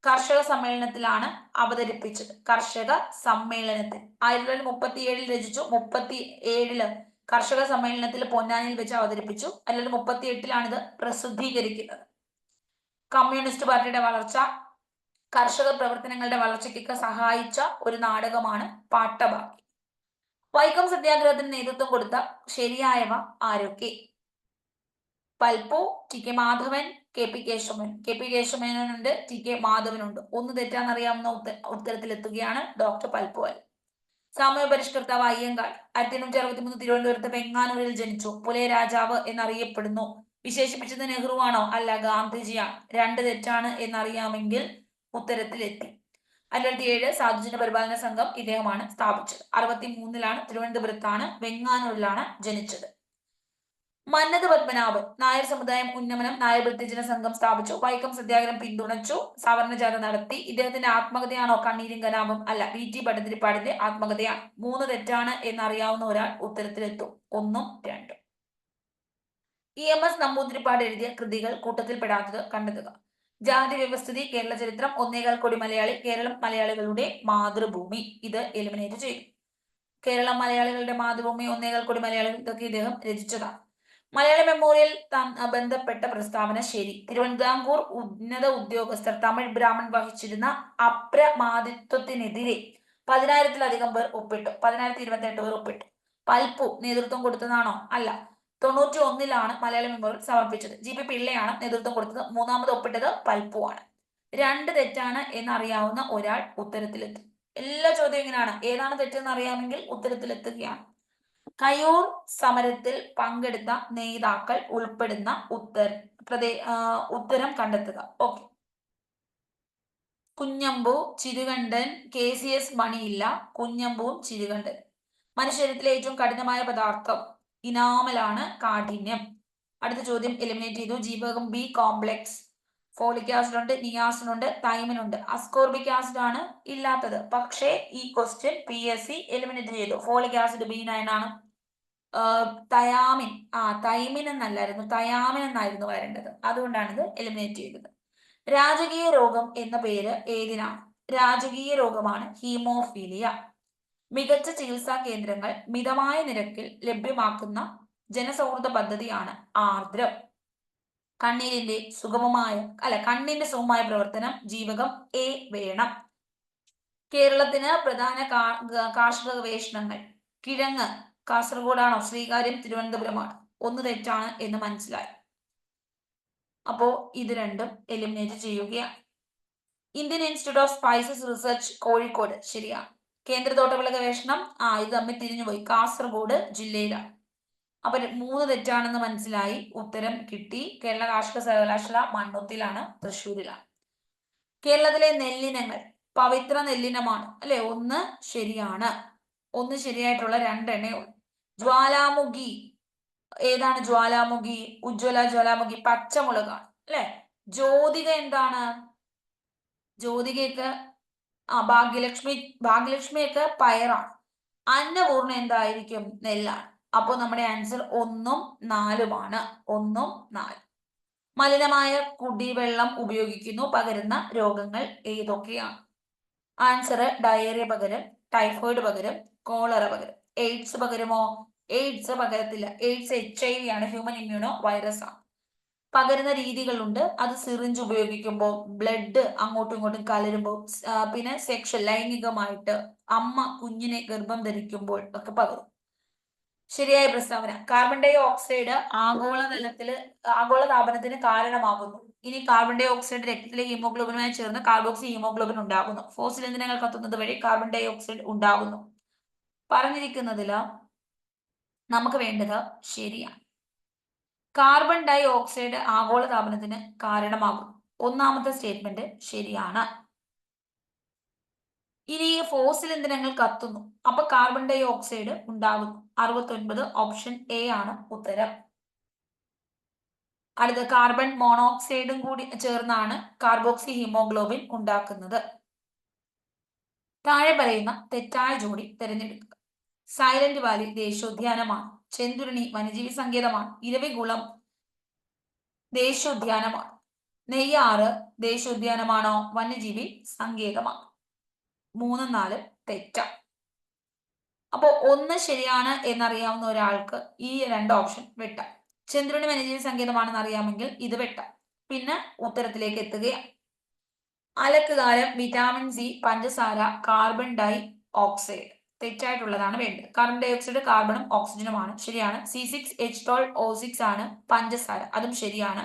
കർഷക സമ്മേളനത്തിലാണ് അവതരിപ്പിച്ചത്. 1937 രചിച്ചു. 1937 കർഷക സമ്മേളനത്തിൽ പൊന്നാനിയിൽ വെച്ച് അവതരിപ്പിച്ചു. 1938 ഇത് പ്രസിദ്ധീകരിക്കുന്നത്. കമ്മ്യൂണിസ്റ്റ് പാർട്ടിയുടെ വളർച്ച, കർഷക പ്രവർത്തനങ്ങളുടെ വളർച്ചയ്ക്കൊക്കെ സഹായിച്ച ഒരു നാടകമാണ് പാട്ടബാക്കി. വൈക്കം സത്യാഗ്രഹത്തിന് നേതൃത്വം കൊടുത്ത ശരിയായവ ആരൊക്കെ? പൽപ്പു, ടി.കെ. മാധവൻ, കെ.പി. കേശവമേനോനുണ്ട്, ടി.കെ. മാധവനുണ്ട്. 1 തെറ്റാന്നറിയാവുന്ന ഉത്തരത്തിലെത്തുകയാണ്. ഡോക്ടർ പൽപ്പു അല്ല. സാമൂഹ്യ പരിഷ്കർത്താവ് അയ്യങ്കാളി 1863 തിരുവനന്തപുരത്ത് വെങ്ങാനൂരിൽ ജനിച്ചു. പുലയ രാജാവ് എന്നറിയപ്പെടുന്നു. വിശേഷിപ്പിച്ചത് നെഹ്റു ആണോ? അല്ല, ഗാന്ധിജിയാണ്. 2 തെറ്റാണ് എന്നറിയാമെങ്കിൽ ഉത്തരത്തിലെത്തി. 1907 സാധുജന പരിപാലന സംഘം ഇദ്ദേഹമാണ് സ്ഥാപിച്ചത്. 1963 തിരുവനന്തപുരത്താണ്, വെങ്ങാനൂരിലാണ് ജനിച്ചത്. മന്നത്ത് പത്മനാഭൻ നായർ സമുദായം ഉന്നമനം നായർ വൃത്തിജന സംഘം സ്ഥാപിച്ചു. വൈക്കം സത്യാഗ്രഹം പിന്തുണച്ചു. സവർണ ജാഥ നടത്തി. ഇദ്ദേഹത്തിന്റെ ആത്മകഥയാണോ കണ്ണീരും കലാപം? അല്ല, VT ഭട്ടതിരിപ്പാടിന്റെ ആത്മകഥയാണ്. 3 തെറ്റാണ് എന്നറിയാവുന്ന ഒരാൾ ഉത്തരത്തിലെത്തും. 1ഉം 2ഉം. EMS നമ്പൂതിരിപ്പാട് എഴുതിയ കൃതികൾ കൂട്ടത്തിൽ പെടാത്തത് കണ്ടെത്തുക. ജാതി വ്യവസ്ഥിതി, കേരള ചരിത്രം, ഒന്നേകാൽ കോടി മലയാളി, കേരളം മലയാളികളുടെ മാതൃഭൂമി. ഇത് എലിമിനേറ്റ് ചെയ്തു. കേരളം മലയാളികളുടെ മാതൃഭൂമി, ഒന്നേകാൽ കോടി മലയാളികൾ, ഇതൊക്കെ ഇദ്ദേഹം രചിച്ചതാണ്. മലയാള മെമ്മോറിയൽ ബന്ധപ്പെട്ട പ്രസ്താവന ശരി. തിരുവിതാംകൂർ ഉന്നത ഉദ്യോഗസ്ഥർ തമിഴ് ബ്രാഹ്മൺ വഹിച്ചിരുന്ന അപ്രമാദിത്വത്തിനെതിരെ 10,000-ലധികം പേർ ഒപ്പിട്ടു. 10,028 പേർ ഒപ്പിട്ടു. പൽപ്പു നേതൃത്വം കൊടുത്തതാണോ? അല്ല. 91-ലാണ് മലയാള മെമ്മോറിയൽ സമർപ്പിച്ചത്. GP പിള്ളയാണ് നേതൃത്വം കൊടുത്തത്. 3-മത് ഒപ്പിട്ടത് പൽപ്പു ആണ്. 2 തെറ്റാണ് എന്നറിയാവുന്ന ഒരാൾ ഉത്തരത്തിലെത്തും. എല്ലാ ചോദ്യവും ഇങ്ങനെയാണ്. ഏതാണ് തെറ്റെന്ന് അറിയാമെങ്കിൽ ഉത്തരത്തിലെത്തുകയാണ്. കയ്യൂർ സമരത്തിൽ പങ്കെടുത്ത നേതാക്കൾ ഉൾപ്പെടുന്ന ഉത്തരം കണ്ടെത്തുക. ഓക്കെ. കുഞ്ഞമ്പു, ചിരുകണ്ഠൻ, KCS മണിയില്ല. കുഞ്ഞമ്പുവും ചിരുകണ്ഠൻ. മനുഷ്യരിലെ ഏറ്റവും കഠിനമായ പദാർത്ഥം ഇനാമലാണ്, കാഠിന്യം. അടുത്ത ചോദ്യം എലിമിനേറ്റ് ചെയ്തു. ജീവകം B കോംപ്ലക്സ്. ഫോളിക് ആസിഡ് ഉണ്ട്, നിയാസിനുണ്ട്, തൈമിനുണ്ട്. അസ്കോർബിക് ആസിഡ് ആണ് ഇല്ലാത്തത്. പക്ഷേ ഈ ക്വസ്റ്റ്യൻ PSC എലിമിനേറ്റ് ചെയ്തു. ഫോളിക് ആസിഡ് B9 ആണ്. തൈമിൻ എന്നല്ലായിരുന്നു, തയാമിൻ എന്നായിരുന്നു വരേണ്ടത്. അതുകൊണ്ടാണ് ഇത് എലിമിനേറ്റ് ചെയ്തത്. രാജകീയ രോഗം എന്ന പേര് ഏതിനാണ്? രാജകീയ രോഗമാണ് ഹീമോഫീലിയ. മികച്ച ചികിത്സാ കേന്ദ്രങ്ങൾ മിതമായ നിരക്കിൽ ലഭ്യമാക്കുന്ന ജനസൗഹൃദ പദ്ധതിയാണ് ആർദ്രം. കണ്ണിന്റെ സുഗമമായ പ്രവർത്തനം ജീവകം A വേണം. കേരളത്തിന് പ്രധാന കാർഷിക ഗവേഷണങ്ങൾ. കിഴങ്ങ് കാസർഗോഡാണോ? ശ്രീകാര്യം തിരുവനന്തപുരമാണ്. 1 തെറ്റാണ് എന്ന് മനസ്സിലായി. അപ്പോ ഇത് രണ്ടും എലിമിനേറ്റ് ചെയ്യുകയാണ്. Indian institute of spices research Kozhikode ശരിയാണ്. കേന്ദ്ര തോട്ടവിള ഗവേഷണം ഇത് തമ്മിൽ തിരിഞ്ഞുപോയി, കാസർഗോഡ് ജില്ലയിലാണ്. അപ്പൊ 3 തെറ്റാണെന്ന് മനസ്സിലായി. ഉത്തരം കിട്ടി. കേരള കാർഷിക സർവകലാശാല മണ്ണുത്തിലാണ്, തൃശ്ശൂരിലാണ്. കേരളത്തിലെ നെല്ലിനങ്ങൾ പവിത്ര നെല്ലിനമാണ് അല്ലെ? 1 ശരിയാണ്. 1 ശരിയായിട്ടുള്ള 2 എണ്ണേ ഉള്ളൂ. ജ്വാലാമുഖി ഏതാണ്? ജ്വാലാമുഖി ജ്വാലാമുഖി പച്ചമുളകാണ് അല്ലെ? ജ്യോതിക എന്താണ്? ജ്യോതികയൊക്കെ ഭാഗ്യലക്ഷ്മിയൊക്കെ പയറാണ്. അന്നപൂർണ്ണ എന്തായിരിക്കും? നെല്ലാണ്. അപ്പോൾ നമ്മുടെ ആൻസർ 1ഉം 4ഉമാണ്. 1ഉം 4. മലിനമായ കുടിവെള്ളം ഉപയോഗിക്കുന്നു പകരുന്ന രോഗങ്ങൾ ഏതൊക്കെയാണ്? ആൻസർ ഡയേറിയ പകരം, ടൈഫോയിഡ് പകരം, കോളറ പകരം. എയ്ഡ്സ് പകരുമോ? എയ്ഡ്സ് പകരത്തില്ല. എയ്ഡ്സ് HIV ആണ്, ഹ്യൂമൻ ഇമ്മ്യൂണോ വൈറസ് ആണ്. പകരുന്ന രീതികളുണ്ട്. അത് സിറിഞ്ച് ഉപയോഗിക്കുമ്പോൾ, ബ്ലഡ് അങ്ങോട്ടും ഇങ്ങോട്ടും കലരുമ്പോൾ, പിന്നെ ലൈംഗികമായിട്ട് അമ്മ കുഞ്ഞിനെ ഗർഭം ധരിക്കുമ്പോൾ ഒക്കെ പകരും. ശരിയായ പ്രസ്താവന. കാർബൺ ഡൈ ഓക്സൈഡ് ആഗോളതാപനത്തിന് കാരണമാകുന്നു. ഇനി കാർബൺ ഡൈ ഓക്സൈഡ് രക്തത്തിലെ ഹീമോഗ്ലോബിനുമായി ചേർന്ന് കാർബോക്സി ഹീമോഗ്ലോബിൻ ഉണ്ടാകുന്നു. ഫോസിൽ ഇന്ധനങ്ങൾ കത്തുന്നത് വഴി കാർബൺ ഡൈ ഓക്സൈഡ് ഉണ്ടാകുന്നു. പറഞ്ഞിരിക്കുന്നതിൽ നമുക്ക് വേണ്ടത് ശരിയാണ്. കാർബൺ ഡൈ ഓക്സൈഡ് ആഗോളതാപനത്തിന് കാരണമാകും. 1-മത്തെ സ്റ്റേറ്റ്മെന്റ് ശരിയാണ്. ഇനി ഫോസിൽ ഇന്ധനങ്ങൾ കത്തുന്നു, അപ്പൊ കാർബൺ ഡൈ ഓക്സൈഡ് ഉണ്ടാകുന്നു. 69 ഓപ്ഷൻ A ആണ് ഉത്തരം. അടുത്ത കാർബൺ മോണോക്സൈഡും കൂടി ചേർന്നാണ് കാർബോക്സി ഹീമോഗ്ലോബിൻ ഉണ്ടാക്കുന്നത്. താഴെ പറയുന്ന തെറ്റായ ജോഡി തിരഞ്ഞെടുക്കുക. Silent Valley ദേശീയോദ്യാനമാണ്. ചെന്തുരുണി വന്യജീവി സങ്കേതമാണ്. ഇരവികുളം ദേശീയോദ്യാനമാണ്. നെയ്യാറ് ദേശീയോദ്യാനമാണോ? വന്യജീവി സങ്കേതമാണ്. 3, 4 തെറ്റാണ്. അപ്പോ 1 ശരിയാണ് എന്നറിയാവുന്ന ഒരാൾക്ക് ഈ 2 ഓപ്ഷൻ വെട്ടാം. ചെന്തുരുണി വന്യജീവി സങ്കേതമാണെന്ന് അറിയാമെങ്കിൽ ഇത് വെട്ടാം. പിന്നെ ഉത്തരത്തിലേക്ക് എത്തുകയാണ്. അലക്കുകാലം, വിറ്റാമിൻ C, പഞ്ചസാര, കാർബൺ ഡൈ ഓക്സൈഡ്. തെറ്റായിട്ടുള്ളതാണ് വേണ്ടത്. കാർബൺ ഡൈ ഓക്സൈഡ് കാർബണും ഓക്സിജനുമാണ്. ശരിയാണ്. C6H12O6 ആണ് പഞ്ചസാര. അതും ശരിയാണ്.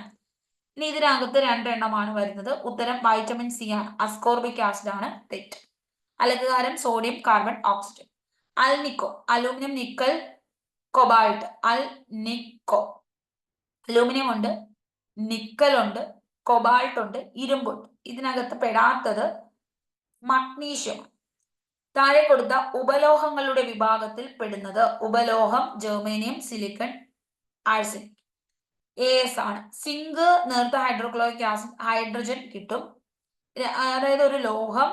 ഇനി ഇതിനകത്ത് 2 എണ്ണമാണ് വരുന്നത്. ഉത്തരം വൈറ്റമിൻ C ആണ്. അസ്കോർബിക് ആസിഡ് ആണ് തെറ്റ്. അലക്കുകാരം sodium, carbon, oxygen. Alnico aluminium, nickel, cobalt. Alnico aluminium ഉണ്ട്, നിക്കൽ ഉണ്ട്, കൊബാൾട്ട് ഉണ്ട്, ഇരുമ്പുണ്ട്. ഇതിനകത്ത് പെടാത്തത് മഗ്നീഷ്യം. താഴെ കൊടുത്ത ഉപലോഹങ്ങളുടെ വിഭാഗത്തിൽ പെടുന്നത് ഉപലോഹം ജർമേനിയം, സിലിക്കൺ, ആഴ്സനിക്. AS ആണ്. സിങ്ക് നേരത്തെ ഹൈഡ്രോക്ലോറിക് ആസിഡ്, ഹൈഡ്രജൻ കിട്ടും. അതായത് ഒരു ലോഹം,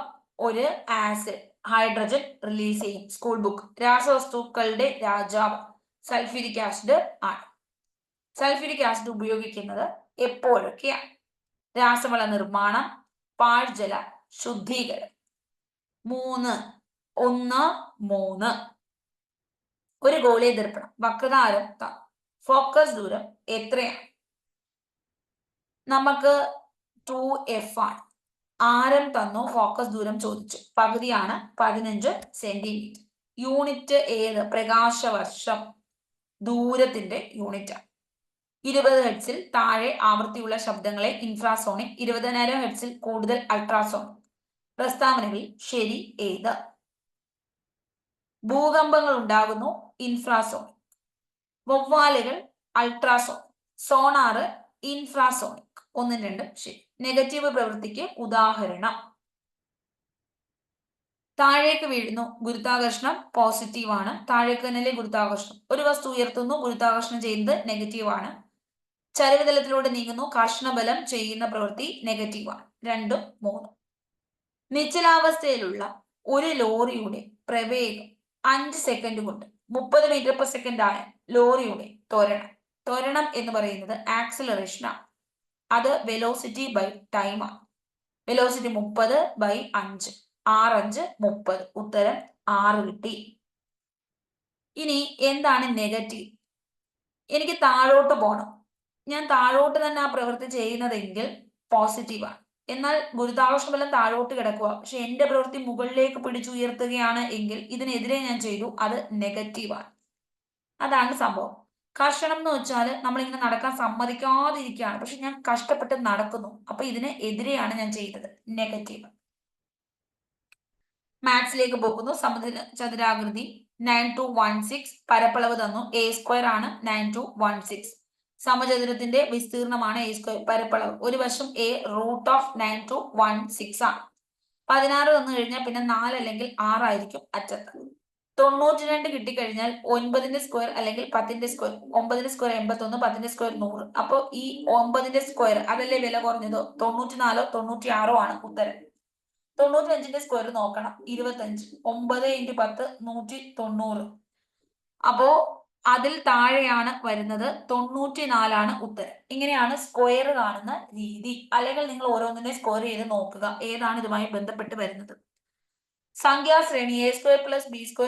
ഒരു ആസിഡ്, ഹൈഡ്രജൻ റിലീസ് ചെയ്യും. School book. രാസവസ്തുക്കളുടെ രാജാവ് സൾഫ്യൂരിക് ആസിഡ് ആണ്. സൾഫ്യൂരിക് ആസിഡ് ഉപയോഗിക്കുന്നത് എപ്പോഴൊക്കെയാണ്? രാസവള നിർമ്മാണം, പാഴ്ജല ശുദ്ധീകരണം. 3 1 3. ഒരു ഗോളീയ ദർപ്പണം. വക്രതാരം ഫോക്കസ് ദൂരം എത്രയാണ്? നമുക്ക് 2f ആണ്. ആരം തന്നു, ഫോക്കസ് ദൂരം ചോദിച്ചു. പകുതിയാണ് 15 സെന്റിമീറ്റർ. യൂണിറ്റ് ഏത്? പ്രകാശവർഷം ദൂരത്തിന്റെ യൂണിറ്റ് ആണ്. 20 ഹെർട്സിൽ താഴെ ആവൃത്തിയുള്ള ശബ്ദങ്ങളെ ഇൻഫ്രാസോണിക്, 20,000 ഹെർട്സിൽ കൂടുതൽ അൾട്രാസോണിക്. പ്രസ്താവനകളിൽ ശരി ഏത്? ഭൂകമ്പങ്ങൾ ഉണ്ടാകുന്നു, ഇൻഫ്രാസോണിക്. വവ്വാലുകൾ അൾട്രാസോണിക്. സോണാറ് ഇൻഫ്രാസോണിക്. 1 2 ശരി. നെഗറ്റീവ് പ്രവൃത്തിക്ക് ഉദാഹരണം. താഴേക്ക് വീഴുന്നു, ഗുരുത്വാകർഷണം പോസിറ്റീവ് ആണ്. താഴേക്ക് തന്നെയല്ലേ ഗുരുത്വാകർഷണം. ഒരു വസ്തു ഉയർത്തുന്നു, ഗുരുത്വാകർഷണം ചെയ്യുന്നത് നെഗറ്റീവ് ആണ്. ചരിവുതലത്തിലൂടെ നീങ്ങുന്നു, കർഷണബലം ചെയ്യുന്ന പ്രവൃത്തി നെഗറ്റീവ് ആണ്. 2 3. നിശ്ചലാവസ്ഥയിലുള്ള ഒരു ലോറിയുടെ പ്രവേഗം 5 സെക്കൻഡ് കൊണ്ട് 30 മീറ്റർ പെർ സെക്കൻഡ് ആയ ലോറിയുടെ ത്വരണം എന്ന് പറയുന്നത് ആക്സിലറേഷൻ ആണ്. അത് വെലോസിറ്റി ബൈ ടൈം ആണ്. വെലോസിറ്റി 30/5. 6 5 30. ഉത്തരം 6 കിട്ടി. ഇനി എന്താണ് നെഗറ്റീവ്? എനിക്ക് താഴോട്ട് പോകണം, ഞാൻ താഴോട്ട് തന്നെ ആ പ്രവൃത്തി ചെയ്യുന്നതെങ്കിൽ പോസിറ്റീവാണ്. എന്നാൽ ഗുരുത്വാകർഷണ ബലം താഴോട്ട് കിടക്കുക, പക്ഷെ എന്റെ പ്രവൃത്തി മുകളിലേക്ക് പിടിച്ചുയർത്തുകയാണ് എങ്കിൽ ഇതിനെതിരെ ഞാൻ ചെയ്തു, അത് നെഗറ്റീവാണ്. അതാണ് സംഭവം. കർഷണം എന്ന് വെച്ചാൽ നമ്മളിങ്ങനെ നടക്കാൻ സമ്മതിക്കാതിരിക്കുകയാണ്, പക്ഷെ ഞാൻ കഷ്ടപ്പെട്ട് നടക്കുന്നു, അപ്പൊ ഇതിന് എതിരെയാണ് ഞാൻ ചെയ്തത്, നെഗറ്റീവ്. മാത്സിലേക്ക് പോകുന്നു. ചതുരാകൃതി 9216. പരപ്പളവ് തന്നു, A² ആണ് 9216. സമചതുരത്തിന്റെ വിസ്തീർണമാണ് A². പരപ്പളവ് ഒരു വശം A √9216 ആണ്. 16 വന്നു കഴിഞ്ഞാൽ പിന്നെ 4 അല്ലെങ്കിൽ 6 ആയിരിക്കും അറ്റത്ത്. 92 കിട്ടിക്കഴിഞ്ഞാൽ 9ന്റെ സ്ക്വയർ അല്ലെങ്കിൽ 10ന്റെ സ്ക്വയർ. 9ന്റെ സ്ക്വയർ 81, 10ന്റെ സ്ക്വയർ 100. അപ്പോൾ ഈ 9ന്റെ സ്ക്വയർ അതല്ലേ വില കുറഞ്ഞത്? 94 96 ആണ് ഉത്തരം. 95ന്റെ സ്ക്വയർ നോക്കണം, 25. 9 × 10 190. അപ്പോ അതിൽ താഴെയാണ് വരുന്നത്, 94 ആണ് ഉത്തരം. ഇങ്ങനെയാണ് സ്ക്വയർ കാണുന്ന രീതി. അല്ലെങ്കിൽ നിങ്ങൾ ഓരോന്നിനെ സ്ക്വയർ ചെയ്ത് നോക്കുക ഏതാണ് ഇതുമായി ബന്ധപ്പെട്ട് വരുന്നത്. സംഖ്യാശ്രേണി A² + B² =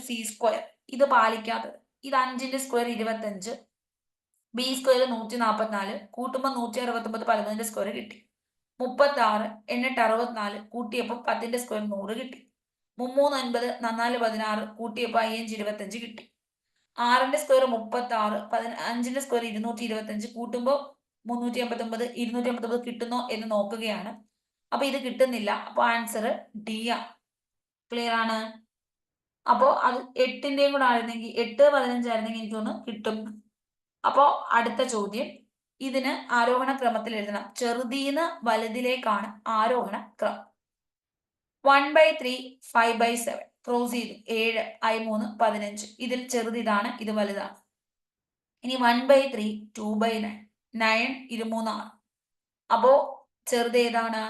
C². ഇത് പാലിക്കാത്തത്. ഇത് 5ന്റെ സ്ക്വയർ 25, B² 144, കൂട്ടുമ്പോൾ 169, 11ന്റെ സ്ക്വയർ കിട്ടി. 36 8 64, കൂട്ടിയപ്പോൾ 10ന്റെ സ്ക്വയർ 100 കിട്ടി. 3 9 4 16, കൂട്ടിയപ്പോൾ 5 25 കിട്ടി. 6ന്റെ സ്ക്വയർ 36, 5ന്റെ സ്ക്വയർ 225, കൂട്ടുമ്പോൾ 389, 289 കിട്ടുന്നോ എന്ന് നോക്കുകയാണ്. അപ്പൊ ഇത് കിട്ടുന്നില്ല, അപ്പൊ ആൻസർ ഡി ആണ്. ക്ലിയർ ആണ്? അപ്പോ അത് 8ന്റെയും കൂടെ ആയിരുന്നെങ്കിൽ 8 15 ആയിരുന്നെങ്കിൽ എനിക്കൊന്ന് കിട്ടും. അപ്പോ അടുത്ത ചോദ്യം, ഇതിന് ആരോഹണ ക്രമത്തിൽ എഴുതണം. ചെറുതീന്ന് വലുതിലേക്കാണ് ആരോഹണ ക്രമം. 1/3 5/7 ക്രോസ് ചെയ്തു, 7 I3 15. ഇതിൽ ചെറുതിതാണ്, ഇത് വലുതാണ്. ഇനി 1/3 2/9 9 23 ആണ്. അപ്പോ ചെറുത് ഏതാണ്?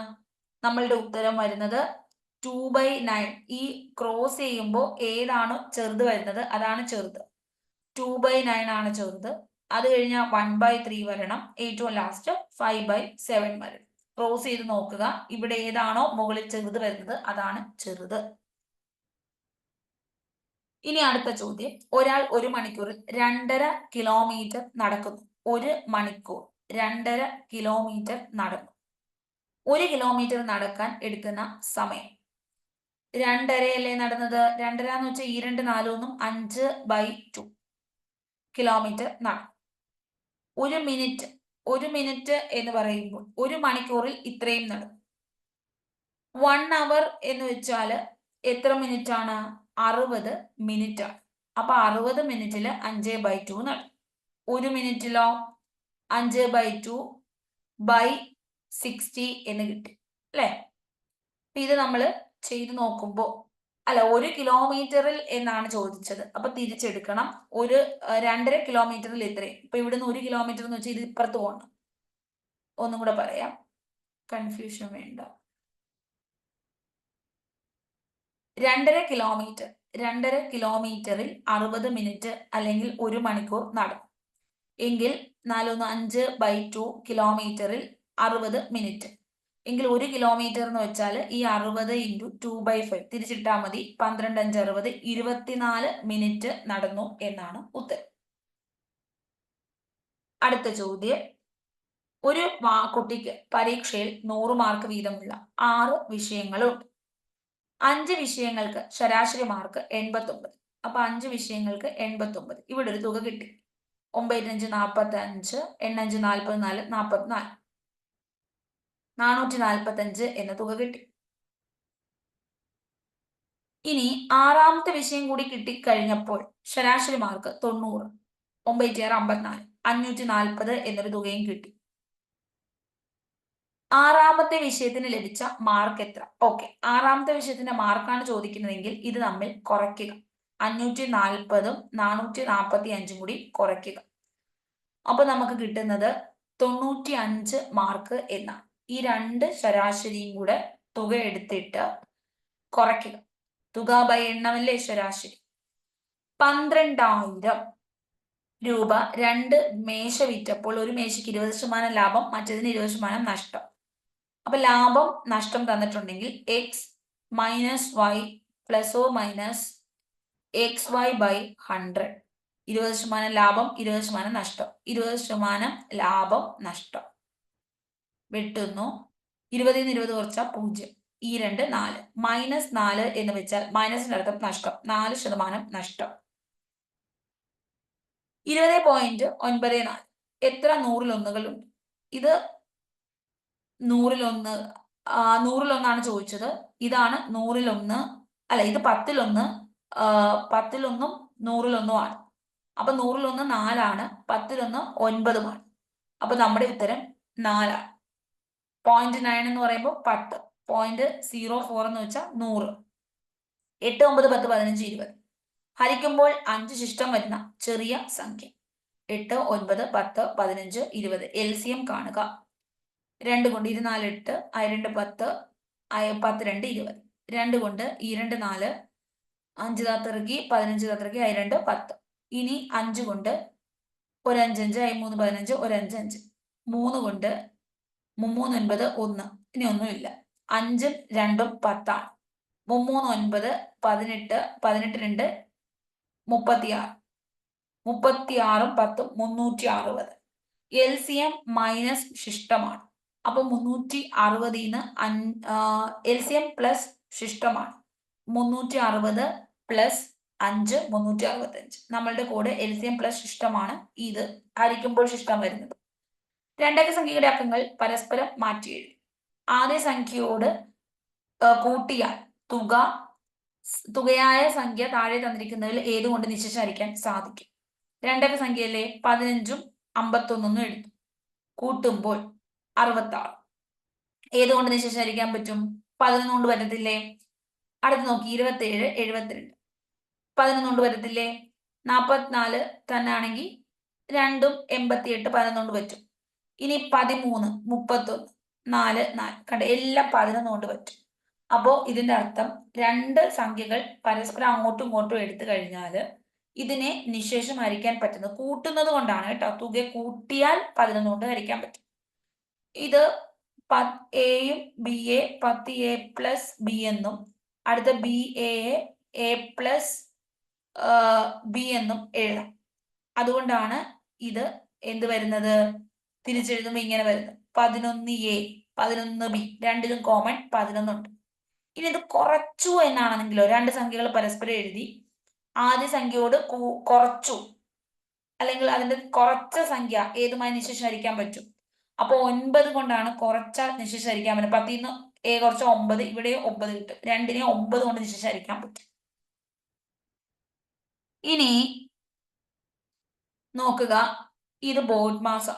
നമ്മളുടെ ഉത്തരം വരുന്നത് 2/9. ഈ ക്രോസ് ചെയ്യുമ്പോൾ ഏതാണോ ചെറുത് വരുന്നത് അതാണ് ചെറുത്. 2/9 ആണ് ചെറുത്. അത് കഴിഞ്ഞാൽ 1/3 വരണം, ഏറ്റവും ലാസ്റ്റ് 5/7 വരണം. ക്രോസ് ചെയ്ത് നോക്കുക, ഇവിടെ ഏതാണോ മുകളിൽ ചെറുത് വരുന്നത് അതാണ് ചെറുത്. ഇനി അടുത്ത ചോദ്യം, ഒരാൾ 1 മണിക്കൂറിൽ 2.5 കിലോമീറ്റർ നടക്കുന്നു. 1 മണിക്കൂർ 2.5 കിലോമീറ്റർ നടന്നു. 1 കിലോമീറ്റർ നടക്കാൻ എടുക്കുന്ന സമയം 2.5 അല്ലേ നടന്നത്? 2.5 എന്ന് വെച്ചാൽ 2 4 5/2 കിലോമീറ്റർ നടന്നു. 1 മിനിറ്റ് എന്ന് പറയുമ്പോൾ 1 മണിക്കൂറിൽ ഇത്രയും നടന്നു. 1 അവർ എന്ന് വെച്ചാൽ എത്ര മിനിറ്റ് ആണ്? 60 മിനിറ്റ് ആണ്. അപ്പൊ 60 മിനിറ്റിൽ 5/2 നടന്നു. 1 മിനിറ്റിലോ 5/2/60 എന്ന് കിട്ടി അല്ലെ? ഇത് നമ്മൾ ചെയ്ത് നോക്കുമ്പോൾ അല്ല 1 കിലോമീറ്ററിൽ എന്നാണ് ചോദിച്ചത്. അപ്പൊ തിരിച്ചെടുക്കണം. 2.5 കിലോമീറ്ററിൽ ഇത്രയും. ഇപ്പൊ ഇവിടുന്ന് 1 കിലോമീറ്റർ എന്ന് വെച്ചാൽ ഇത് ഇപ്പുറത്ത് പോകണം. ഒന്നും കൂടെ പറയാം, കൺഫ്യൂഷൻ വേണ്ട. 2.5 കിലോമീറ്റർ 2.5 കിലോമീറ്ററിൽ 60 മിനിറ്റ് അല്ലെങ്കിൽ 1 മണിക്കൂർ നടക്കും എങ്കിൽ 4-5/2 കിലോമീറ്ററിൽ 60 മിനിറ്റ് എങ്കിൽ 1 കിലോമീറ്റർ എന്ന് വെച്ചാൽ ഈ 60 × 2/5 തിരിച്ചിട്ടാൽ മതി. 12×5 = 24 മിനിറ്റ് നടന്നു എന്നാണ് ഉത്തരം. അടുത്ത ചോദ്യം, ഒരു കുട്ടിക്ക് പരീക്ഷയിൽ 100 മാർക്ക് വീതമുള്ള 6 വിഷയങ്ങളുണ്ട്. 5 വിഷയങ്ങൾക്ക് ശരാശരി മാർക്ക് 89. അപ്പൊ 5 വിഷയങ്ങൾക്ക് 89. ഇവിടെ ഒരു തുക കിട്ടി. 9×5 45, 8×5 44, 44. 445 എന്ന തുക കിട്ടി. ഇനി 6ാമത്തെ വിഷയം കൂടി കിട്ടിക്കഴിഞ്ഞപ്പോൾ ശരാശരി മാർക്ക് 90. 9×6 54, 540 എന്നൊരു തുകയും കിട്ടി. 6ാമത്തെ വിഷയത്തിന് ലഭിച്ച മാർക്ക് എത്ര? ഓക്കെ, 6ാമത്തെ വിഷയത്തിന്റെ മാർക്കാണ് ചോദിക്കുന്നതെങ്കിൽ ഇത് തമ്മിൽ കുറയ്ക്കുക. 540ഉം 445ഉം കൂടി കുറയ്ക്കുക. അപ്പൊ നമുക്ക് കിട്ടുന്നത് 95 മാർക്ക് എന്നാണ്. ഈ 2 ശരാശരിയും കൂടെ തുക എടുത്തിട്ട് കുറയ്ക്കുക. തുക ബൈ എണ്ണമല്ലേ ശരാശരി. 12,000 രൂപ 2 മേശ വിറ്റപ്പോൾ ഒരു മേശയ്ക്ക് 20% ലാഭം, മറ്റേതിന് 20% നഷ്ടം. അപ്പൊ ലാഭം നഷ്ടം തന്നിട്ടുണ്ടെങ്കിൽ x - y ± xy/100. 20% ലാഭം, 20% നഷ്ടം. 20% ലാഭം നഷ്ടം വെട്ടുന്നു. 20 ന്ന് 20 കുറച്ചാൽ 0. ഈ 2 4 -4 എന്ന് വെച്ചാൽ മൈനസിന്റെ അർത്ഥം നഷ്ടം. 4% നഷ്ടം. 20.94. എത്ര 100-1കളുണ്ട്? ഇത് 100-1. 100-1 ചോദിച്ചത്. ഇതാണ് 100-1. അല്ല, ഇത് 10-1. 10-1ഉം 100-1ഉം ആണ്. അപ്പൊ 100-1 4ആണ്, 10-1 9ഉമാണ്. അപ്പൊ നമ്മുടെ ഉത്തരം 4ആണ്. 0.9 എന്ന് പറയുമ്പോൾ 10. 0.04 എന്ന് വെച്ചാൽ 100. 8, 9, 10, 15, 20. ഹരിക്കുമ്പോൾ 5 ശിഷ്ടം വരുന്ന ചെറിയ സംഖ്യ. 8, 9, 10, 15, 20. LCM കാണുക. 2 കൊണ്ട് 24 8, 2 10, 10 2 20. 2 കൊണ്ട് 2 4, 5 താത്തിറക്കി, 15 താത്തിറക്കി, 2 10. ഇനി 5 കൊണ്ട് 1 5 5, 3 15, 1 5 5. 3 കൊണ്ട് 3 9 1. ഇനി ഒന്നുമില്ല. 5ഉം 2ഉം 10 ആണ്. 3 9 18, 18 2 36. 36ഉം 10ഉം 360. LCM മൈനസ് ശിഷ്ടമാണ്. അപ്പൊ 360 LCM പ്ലസ് ശിഷ്ടമാണ്. 360 പ്ലസ് 5 365. നമ്മളുടെ കോഡ് LCM പ്ലസ് ശിഷ്ടമാണ്. ഇത് ഹരിക്കുമ്പോൾ ശിഷ്ടം വരുന്നത്. രണ്ടക്ക സംഖ്യയുടെ അക്കങ്ങൾ പരസ്പരം മാറ്റി എഴുതി. ആദ്യ സംഖ്യയോട് കൂട്ടിയാൽ തുകയായ സംഖ്യ താഴെ തന്നിരിക്കുന്നതിൽ ഏതുകൊണ്ട് നിശ്ചയിച്ച് ഹരിക്കാൻ സാധിക്കും? രണ്ടക്ക സംഖ്യയിലെ 15ഉം 51 എടുത്തു. കൂട്ടുമ്പോൾ 66. ഏതുകൊണ്ട് നിശ്ചയിച്ച് ഹരിക്കാൻ പറ്റും? 11 കൊണ്ട് പറ്റത്തില്ലേ? അടുത്ത് നോക്കി, 27 72. 11 കൊണ്ട് പറ്റത്തില്ലേ? 44 തന്നെ ആണെങ്കിൽ 2ഉം 88 11 കൊണ്ട് പറ്റും. ഇനി 13 31 4 4. കണ്ട, എല്ലാം 11 കൊണ്ട് പറ്റും. അപ്പോ ഇതിന്റെ അർത്ഥം 2 സംഖ്യകൾ പരസ്പരം അങ്ങോട്ടും ഇങ്ങോട്ടും എടുത്തു കഴിഞ്ഞാൽ ഇതിനെ നിശേഷം ഹരിക്കാൻ പറ്റുന്നത് കൂട്ടുന്നത് കൊണ്ടാണ് കേട്ടോ. തുക കൂട്ടിയാൽ 11 കൊണ്ട് ഹരിക്കാൻ പറ്റും. ഇത് എയും B A 10a plus B എന്നും അടുത്ത ബി എ പ്ലസ് ബി എന്നും എഴുതാം. അതുകൊണ്ടാണ് ഇത് എന്ത് വരുന്നത്? തിരിച്ചെഴുതുമ്പോൾ ഇങ്ങനെ വരുന്നത്. 11a 11b രണ്ടിലും കോമൺ 11 ഉണ്ട്. ഇനി ഇത് കുറച്ചു എന്നാണെങ്കിലോ, 2 സംഖ്യകൾ പരസ്പരം എഴുതി ആദ്യ സംഖ്യയോട് കുറച്ചു അല്ലെങ്കിൽ അതിന്റെ കുറച്ച സംഖ്യ ഏതുമായി നിശേഷം ഹരിക്കാൻ പറ്റും? അപ്പൊ 9 കൊണ്ടാണ് കുറച്ചാൽ നിശേഷം ഹരിക്കാൻ പറ്റും. 10 ന്ന് a കുറച്ച 9, ഇവിടെ 9 കിട്ടും. 2നെ 9 കൊണ്ട് നിശേഷം ഹരിക്കാൻ പറ്റും. ഇനി നോക്കുക, ഇത് ബോർഡ് മാസം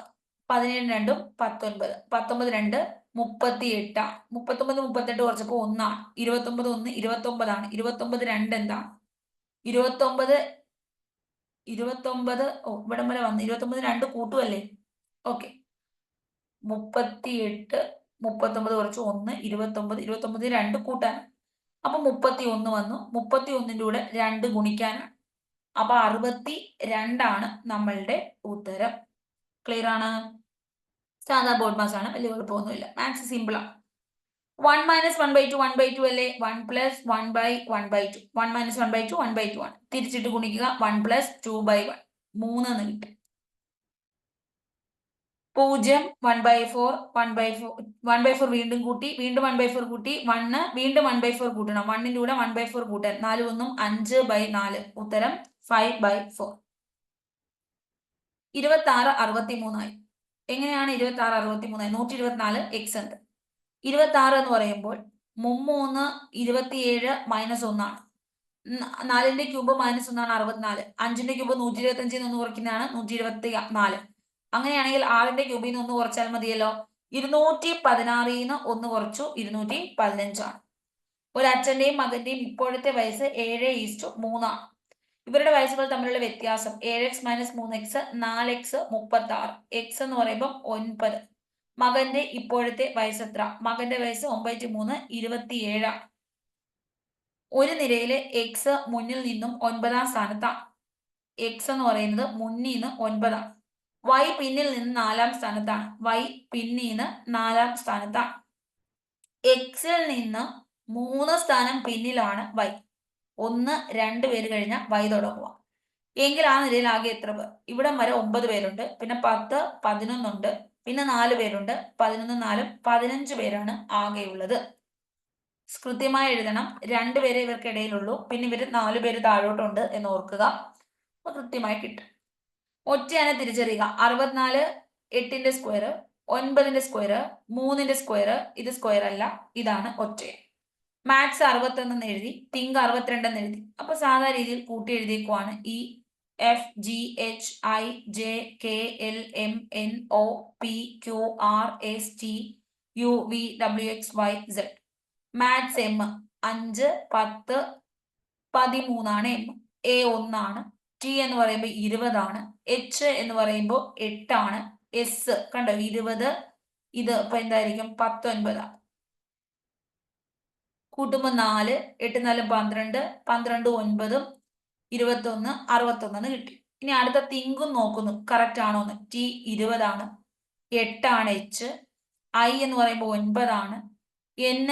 17 2 19 19 2 38. 39 38 കുറച്ചപ്പോൾ 1 ആണ്. 29 1 29 ആണ്. 29 2 എന്താണ്? 29 ഇവിടം വരെ വന്നു. 29 2 കൂട്ടുമല്ലേ? ഓക്കെ. 38 39 കുറച്ച് 1 29 29 2 കൂട്ടാൻ. അപ്പൊ 31 വന്നു. 31ന്റെ കൂടെ 2 ഗുണിക്കാനാണ്. അപ്പൊ 62 നമ്മളുടെ ഉത്തരം. ക്ലിയർ ആണ്? സാധാ ബോർഡ് മാസ് ആണ്, വലിയ കുഴപ്പമൊന്നുമില്ല. മാത്സ് സിമ്പിൾ ആണ്. 1 - 1/2 1/2 അല്ലേ? 1 + 1/1/2. 1 - 1/2 1/2 ആണ്. തിരിച്ചിട്ട് ഗുണിക്കുക. 1 + 2/1 3 എന്ന് കിട്ടും. 0 1/4 1/4 1/4 വീണ്ടും കൂട്ടി, വീണ്ടും 1/4 കൂട്ടി, 1 വീണ്ടും 1/4 കൂട്ടണം. 1ന്റെ കൂടെ 1/4 കൂട്ടാൻ. 4 1 5/4. ഉത്തരം 5/4. 26 63 ആയി. എങ്ങനെയാണ് 26 63 ആയി? 124 x ഉണ്ട്. 26 എന്ന് പറയുമ്പോൾ 3 27 - 1 ആണ്. 4ന്റെ ക്യൂബ് -1 ആണ് 64. 5ന്റെ ക്യൂബ് 125 നിന്ന് കുറയ്ക്കുന്നതാണ് 124. അങ്ങനെയാണെങ്കിൽ 6ന്റെ ക്യൂബിൽ നിന്ന് 1 കുറച്ചാൽ മതിയല്ലോ. 216 1 കുറച്ചു 215 ആണ്. ഒരു അച്ഛന്റെയും മകന്റെയും ഇപ്പോഴത്തെ വയസ്സ് 7:3 ആണ്. ഇവരുടെ വയസ്സുകൾ തമ്മിലുള്ള വ്യത്യാസം 7x - 3x 4x 36. x എന്ന് പറയുമ്പോൾ 9. മകന്റെ ഇപ്പോഴത്തെ വയസ്സ് എത്ര? മകന്റെ വയസ്സ് 9 3 27 ആണ്. ഒരു നിരയിലെ x മുന്നിൽ നിന്നും 9-ാം സ്ഥാനത്താണ്. x എന്ന് പറയുന്നത് മുന്നിൽ നിന്ന് 9 ആണ്. y പിന്നിൽ നിന്ന് 4-ാം സ്ഥാനത്താണ്. y പിന്നിൽ നിന്ന് 4-ാം സ്ഥാനത്താണ്. x-ൽ നിന്ന് 3 സ്ഥാനം പിന്നിലാണ് y. 1 2 പേര് കഴിഞ്ഞാൽ y തുടങ്ങുക. എങ്കിൽ ആ നിരയിൽ ആകെ എത്ര പേർ? ഇവിടം വരെ 9 പേരുണ്ട്. പിന്നെ 10 11 ഉണ്ട്. പിന്നെ 4 പേരുണ്ട്. 11 4 15 പേരാണ് ആകെയുള്ളത്. കൃത്യമായി എഴുതണം. 2 പേരെ ഇവർക്കിടയിലുള്ളൂ. പിന്നെ ഇവർ 4 പേര് താഴോട്ടുണ്ട് എന്ന് ഓർക്കുക. അപ്പൊ കൃത്യമായി കിട്ടും. ഒറ്റയാണ് തിരിച്ചറിയുക. 64 8ന്റെ സ്ക്വയർ, 9ന്റെ സ്ക്വയർ, 3ന്റെ സ്ക്വയർ. ഇത് സ്ക്വയർ അല്ല, ഇതാണ് ഒറ്റ. മാത്സ് 61 എന്ന് എഴുതി, തിങ്ക് 62 എന്ന് എഴുതി. അപ്പൊ സാധാരണ രീതിയിൽ കൂട്ടി എഴുതിയേക്കുവാണ്. E F G H I J K L M N O P Q R S T U V W X Y Z. Maths M 5 10 13 ആണ്. M A 1 ആണ്. T എന്ന് പറയുമ്പോൾ 20 ആണ്. H എന്ന് പറയുമ്പോൾ 8 ആണ്. S കണ്ടോ 20. ഇത് ഇപ്പൊ എന്തായിരിക്കും? 19 ആണ്. കൂട്ടുമ്പോൾ 4 8 4 12 12 9 21 61 കിട്ടി. ഇനി അടുത്ത തിങ്കും നോക്കുന്നു, കറക്റ്റ് ആണോ എന്ന്. T 20 ആണ്. 8 ആണ് H. I എന്ന് പറയുമ്പോൾ 9 ആണ്. N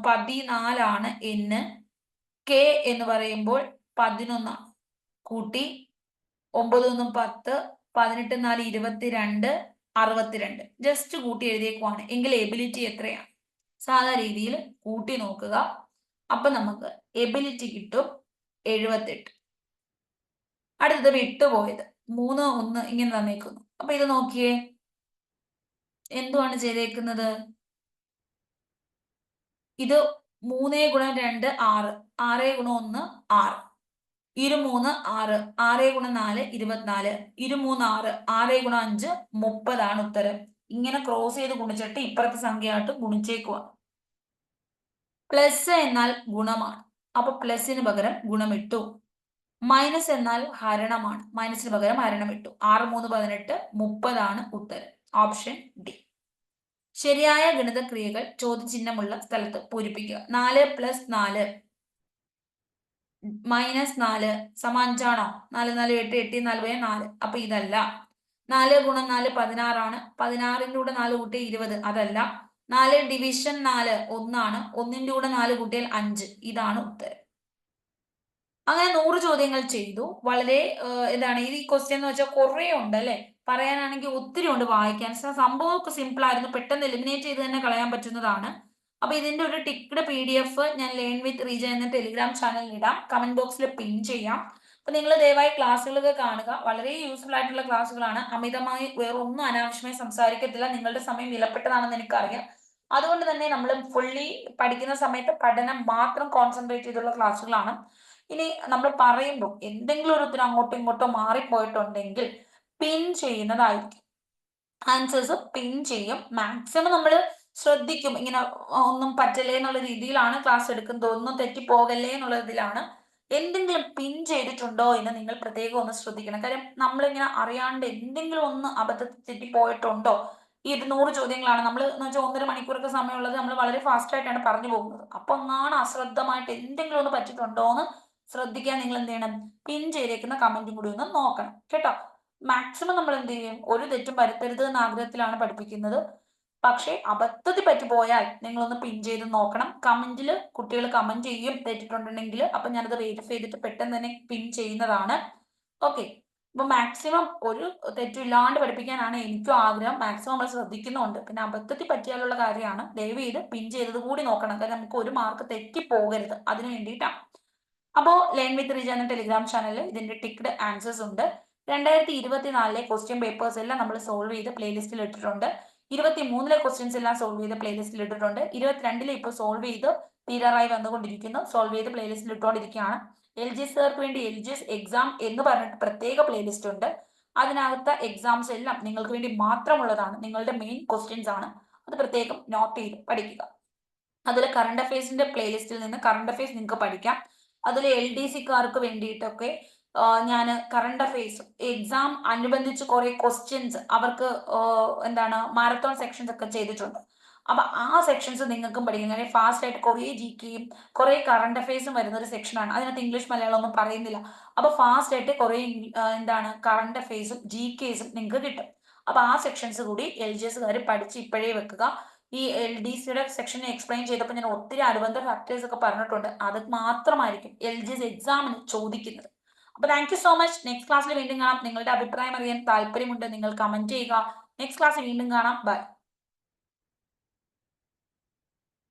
14 ആണ്. N K എന്ന് പറയുമ്പോൾ 11 ആണ്. കൂട്ടി 9 1 10 18 4 22 62. ജസ്റ്റ് കൂട്ടി എഴുതിയേക്കുവാണ്. എങ്കിൽ എബിലിറ്റി എത്രയാണ്? സാധാരണ രീതിയിൽ കൂട്ടി നോക്കുക. അപ്പൊ നമുക്ക് എബിലിറ്റി കിട്ടും 78. അടുത്തത് വിട്ടുപോയത് 3 1 ഇങ്ങനെ തന്നേക്കുന്നു. അപ്പൊ ഇത് നോക്കിയേ, എന്തുവാണ് ചെയ്തേക്കുന്നത്? ഇത് 3 × 2 6 6 × 1 6 23 6 6 × 4 24 23 6 6 × 5 30 ആണ് ഉത്തരം. ഇങ്ങനെ ക്രോസ് ചെയ്ത് ഗുണിച്ചിട്ട് ഇപ്പുറത്തെ സംഖ്യയായിട്ട് ഗുണിച്ചേക്കുക. പ്ലസ് എന്നാൽ ഗുണമാണ്. അപ്പൊ പ്ലസിന് പകരം ഗുണമിട്ടു. മൈനസ് എന്നാൽ ഹരണമാണ്. മൈനസിന് പകരം ഹരണം ഇട്ടു. 6 3 18 30 ആണ് ഉത്തരം. Option D. ശരിയായ ഗണിതക്രിയകൾ ചോദ്യചിഹ്നമുള്ള സ്ഥലത്ത് പൂരിപ്പിക്കുക. 4 + 4 - 4 5 ആണോ? 4 4 8 8 4 4. അപ്പൊ ഇതല്ല. 4 × 4 16 ആണ്. 16ന്റെ കൂടെ 4 കൂട്ടിയ 20. അതല്ല. 4 ഡിവിഷൻ 4 1 ആണ്. 1ന്റെ കൂടെ 4 കൂട്ടിയാൽ 5. ഇതാണ് ഉത്തരം. അങ്ങനെ 100 ചോദ്യങ്ങൾ ചെയ്തു. വളരെ എന്താണ് ഈ ക്വസ്റ്റ്യൻ എന്ന് വെച്ചാൽ കുറേ ഉണ്ട് അല്ലെ. പറയാനാണെങ്കിൽ ഒത്തിരി ഉണ്ട് വായിക്കാൻ. സംഭവമൊക്കെ സിമ്പിൾ ആയിരുന്നു. പെട്ടെന്ന് എലിമിനേറ്റ് ചെയ്ത് തന്നെ കളയാൻ പറ്റുന്നതാണ്. അപ്പൊ ഇതിന്റെ ഒരു ടിക്ഡ് PDF ഞാൻ ലേൺ വിത്ത് റീജ എന്ന ടെലിഗ്രാം ചാനലിൽ ഇടാം. കമന്റ് ബോക്സിൽ പിൻ ചെയ്യാം. അപ്പൊ നിങ്ങൾ ദയവായി ക്ലാസ്സുകളൊക്കെ കാണുക. വളരെ യൂസ്ഫുൾ ആയിട്ടുള്ള ക്ലാസ്സുകളാണ്. അമിതമായി വേറൊന്നും അനാവശ്യമായി സംസാരിക്കത്തില്ല. നിങ്ങളുടെ സമയം വിലപ്പെട്ടതാണെന്ന് എനിക്കറിയാം. അതുകൊണ്ട് തന്നെ നമ്മൾ ഫുള്ളി പഠിക്കുന്ന സമയത്ത് പഠനം മാത്രം കോൺസെൻട്രേറ്റ് ചെയ്തുള്ള ക്ലാസ്സുകളാണ്. ഇനി നമ്മൾ പറയുമ്പോൾ എന്തെങ്കിലും ഒരു ഉത്തരം അങ്ങോട്ടോ ഇങ്ങോട്ടോ മാറിപ്പോയിട്ടുണ്ടെങ്കിൽ പിൻ ചെയ്യുന്നതായിരിക്കും. ആൻസേഴ്സ് പിൻ ചെയ്യും. മാക്സിമം നമ്മൾ ശ്രദ്ധിക്കും, ഇങ്ങനെ ഒന്നും പറ്റല്ലേ എന്നുള്ള രീതിയിലാണ് ക്ലാസ് എടുക്കുന്നത്, ഒന്നും തെറ്റിപ്പോകല്ലേ എന്നുള്ള ഇതിലാണ്. എന്തെങ്കിലും പിൻ ചെയ്തിട്ടുണ്ടോ എന്ന് നിങ്ങൾ പ്രത്യേകം ഒന്ന് ശ്രദ്ധിക്കണം. കാര്യം നമ്മളിങ്ങനെ അറിയാണ്ട് എന്തെങ്കിലും ഒന്ന് അബദ്ധത്തിൽ തെറ്റിപ്പോയിട്ടുണ്ടോ, ഈ 100 ചോദ്യങ്ങളാണ് നമ്മൾ എന്ന് വെച്ചാൽ 1.5 മണിക്കൂറൊക്കെ സമയമുള്ളത്, നമ്മൾ വളരെ ഫാസ്റ്റ് ആയിട്ടാണ് പറഞ്ഞു പോകുന്നത്. അപ്പൊ ഒന്നാണ് അശ്രദ്ധമായിട്ട് എന്തെങ്കിലും ഒന്ന് പറ്റിയിട്ടുണ്ടോ എന്ന് ശ്രദ്ധിക്കാൻ നിങ്ങൾ എന്ത് ചെയ്യണം, പിൻ ചെയ്തേക്കുന്ന കമന്റും കൂടി ഒന്ന് നോക്കണം കേട്ടോ. മാക്സിമം നമ്മൾ എന്ത് ചെയ്യും, ഒരു തെറ്റും വരുത്തരുത് എന്ന ആഗ്രഹത്തിലാണ് പഠിപ്പിക്കുന്നത്. പക്ഷേ അബദ്ധത്തിൽ പറ്റിപ്പോയാൽ നിങ്ങളൊന്ന് പിൻ ചെയ്ത് നോക്കണം. കമന്റിൽ കുട്ടികൾ കമന്റ് ചെയ്യും തെറ്റിട്ടുണ്ടെങ്കിൽ, അപ്പൊ ഞാനത് വെരിഫൈ ചെയ്തിട്ട് പെട്ടെന്ന് തന്നെ പിൻ ചെയ്യുന്നതാണ്. ഓക്കെ, അപ്പൊ മാക്സിമം ഒരു തെറ്റില്ലാണ്ട് പഠിപ്പിക്കാനാണ് എനിക്കും ആഗ്രഹം. മാക്സിമം നമ്മൾ ശ്രദ്ധിക്കുന്നുണ്ട്. പിന്നെ അബദ്ധത്തിൽ പറ്റിയാലുള്ള കാര്യമാണ്, ദയവ് ചെയ്ത് പിൻ ചെയ്തത് കൂടി നോക്കണം. കാരണം നമുക്ക് ഒരു മാർക്ക് തെറ്റി പോകരുത്, അതിന് വേണ്ടിയിട്ടാണ്. അപ്പോ ലേൺ വിത്ത് റിജ എന്ന ടെലിഗ്രാം ചാനലിൽ ഇതിന്റെ ടിക്ഡ് ആൻസേഴ്സ് ഉണ്ട്. 2024 ക്വസ്റ്റ്യൻ പേപ്പേഴ്സ് എല്ലാം നമ്മൾ സോൾവ് ചെയ്ത് പ്ലേലിസ്റ്റിൽ ഇട്ടിട്ടുണ്ട്. 23 ക്വസ്റ്റ്യൻസ് എല്ലാം സോൾവ് ചെയ്ത് പ്ലേലിസ്റ്റിൽ ഇട്ടിട്ടുണ്ട്. 22 ഇപ്പോൾ സോൾവ് ചെയ്ത് തീരാറായി വന്നുകൊണ്ടിരിക്കുന്നു. സോൾവ് ചെയ്ത് പ്ലേലിസ്റ്റിൽ ഇട്ടുകൊണ്ടിരിക്കുകയാണ്. LGS കാർക്ക് വേണ്ടി LGS എക്സാം എന്ന് പറഞ്ഞിട്ട് പ്രത്യേക പ്ലേലിസ്റ്റ് ഉണ്ട്. അതിനകത്ത് എക്സാംസ് എല്ലാം നിങ്ങൾക്ക് വേണ്ടി മാത്രമുള്ളതാണ്, നിങ്ങളുടെ മെയിൻ ക്വസ്റ്റ്യൻസ് ആണ്. അത് പ്രത്യേകം നോട്ട് ചെയ്ത് പഠിക്കുക. അതിൽ കറണ്ട് അഫയേഴ്സിന്റെ പ്ലേലിസ്റ്റിൽ നിന്ന് കറണ്ട് അഫയേഴ്സ് നിങ്ങൾക്ക് പഠിക്കാം. അതിൽ LDC കാർക്ക് വേണ്ടിയിട്ടൊക്കെ ഞാൻ കറണ്ട് അഫയേഴ്സ് എക്സാം അനുബന്ധിച്ച് കുറെ ക്വസ്റ്റ്യൻസ് അവർക്ക് എന്താണ് മാരത്തോൺ സെക്ഷൻസ് ഒക്കെ ചെയ്തിട്ടുണ്ട്. അപ്പൊ ആ സെക്ഷൻസ് നിങ്ങൾക്കും പഠിക്കാം. കാര്യം ഫാസ്റ്റ് ആയിട്ട് കുറെ GKയും കുറെ കറണ്ട് അഫയേഴ്സും വരുന്ന ഒരു സെക്ഷനാണ്. അതിനകത്ത് ഇംഗ്ലീഷ് മലയാളം ഒന്നും പറയുന്നില്ല. അപ്പൊ ഫാസ്റ്റ് ആയിട്ട് കുറെ എന്താണ് കറണ്ട് അഫയേഴ്സും GKസും നിങ്ങൾക്ക് കിട്ടും. അപ്പൊ ആ സെക്ഷൻസ് കൂടി LGS കാർ പഠിച്ച് ഇപ്പോഴേ വെക്കുക. ഈ LDCയുടെ സെക്ഷൻ എക്സ്പ്ലെയിൻ ചെയ്തപ്പോൾ ഞാൻ ഒത്തിരി അനുബന്ധ ഫാക്ടേഴ്സ് ഒക്കെ പറഞ്ഞിട്ടുണ്ട്. അത് മാത്രമായിരിക്കും LGS എക്സാമിന് ചോദിക്കുന്നത്. അപ്പൊ thank you so much. Next ക്ലാസ്സിൽ വീണ്ടും കാണാം. നിങ്ങളുടെ അഭിപ്രായം അറിയാൻ താല്പര്യമുണ്ട്, നിങ്ങൾ കമന്റ് ചെയ്യുക. നെക്സ്റ്റ് ക്ലാസ്സിൽ വീണ്ടും കാണാം. ബൈ.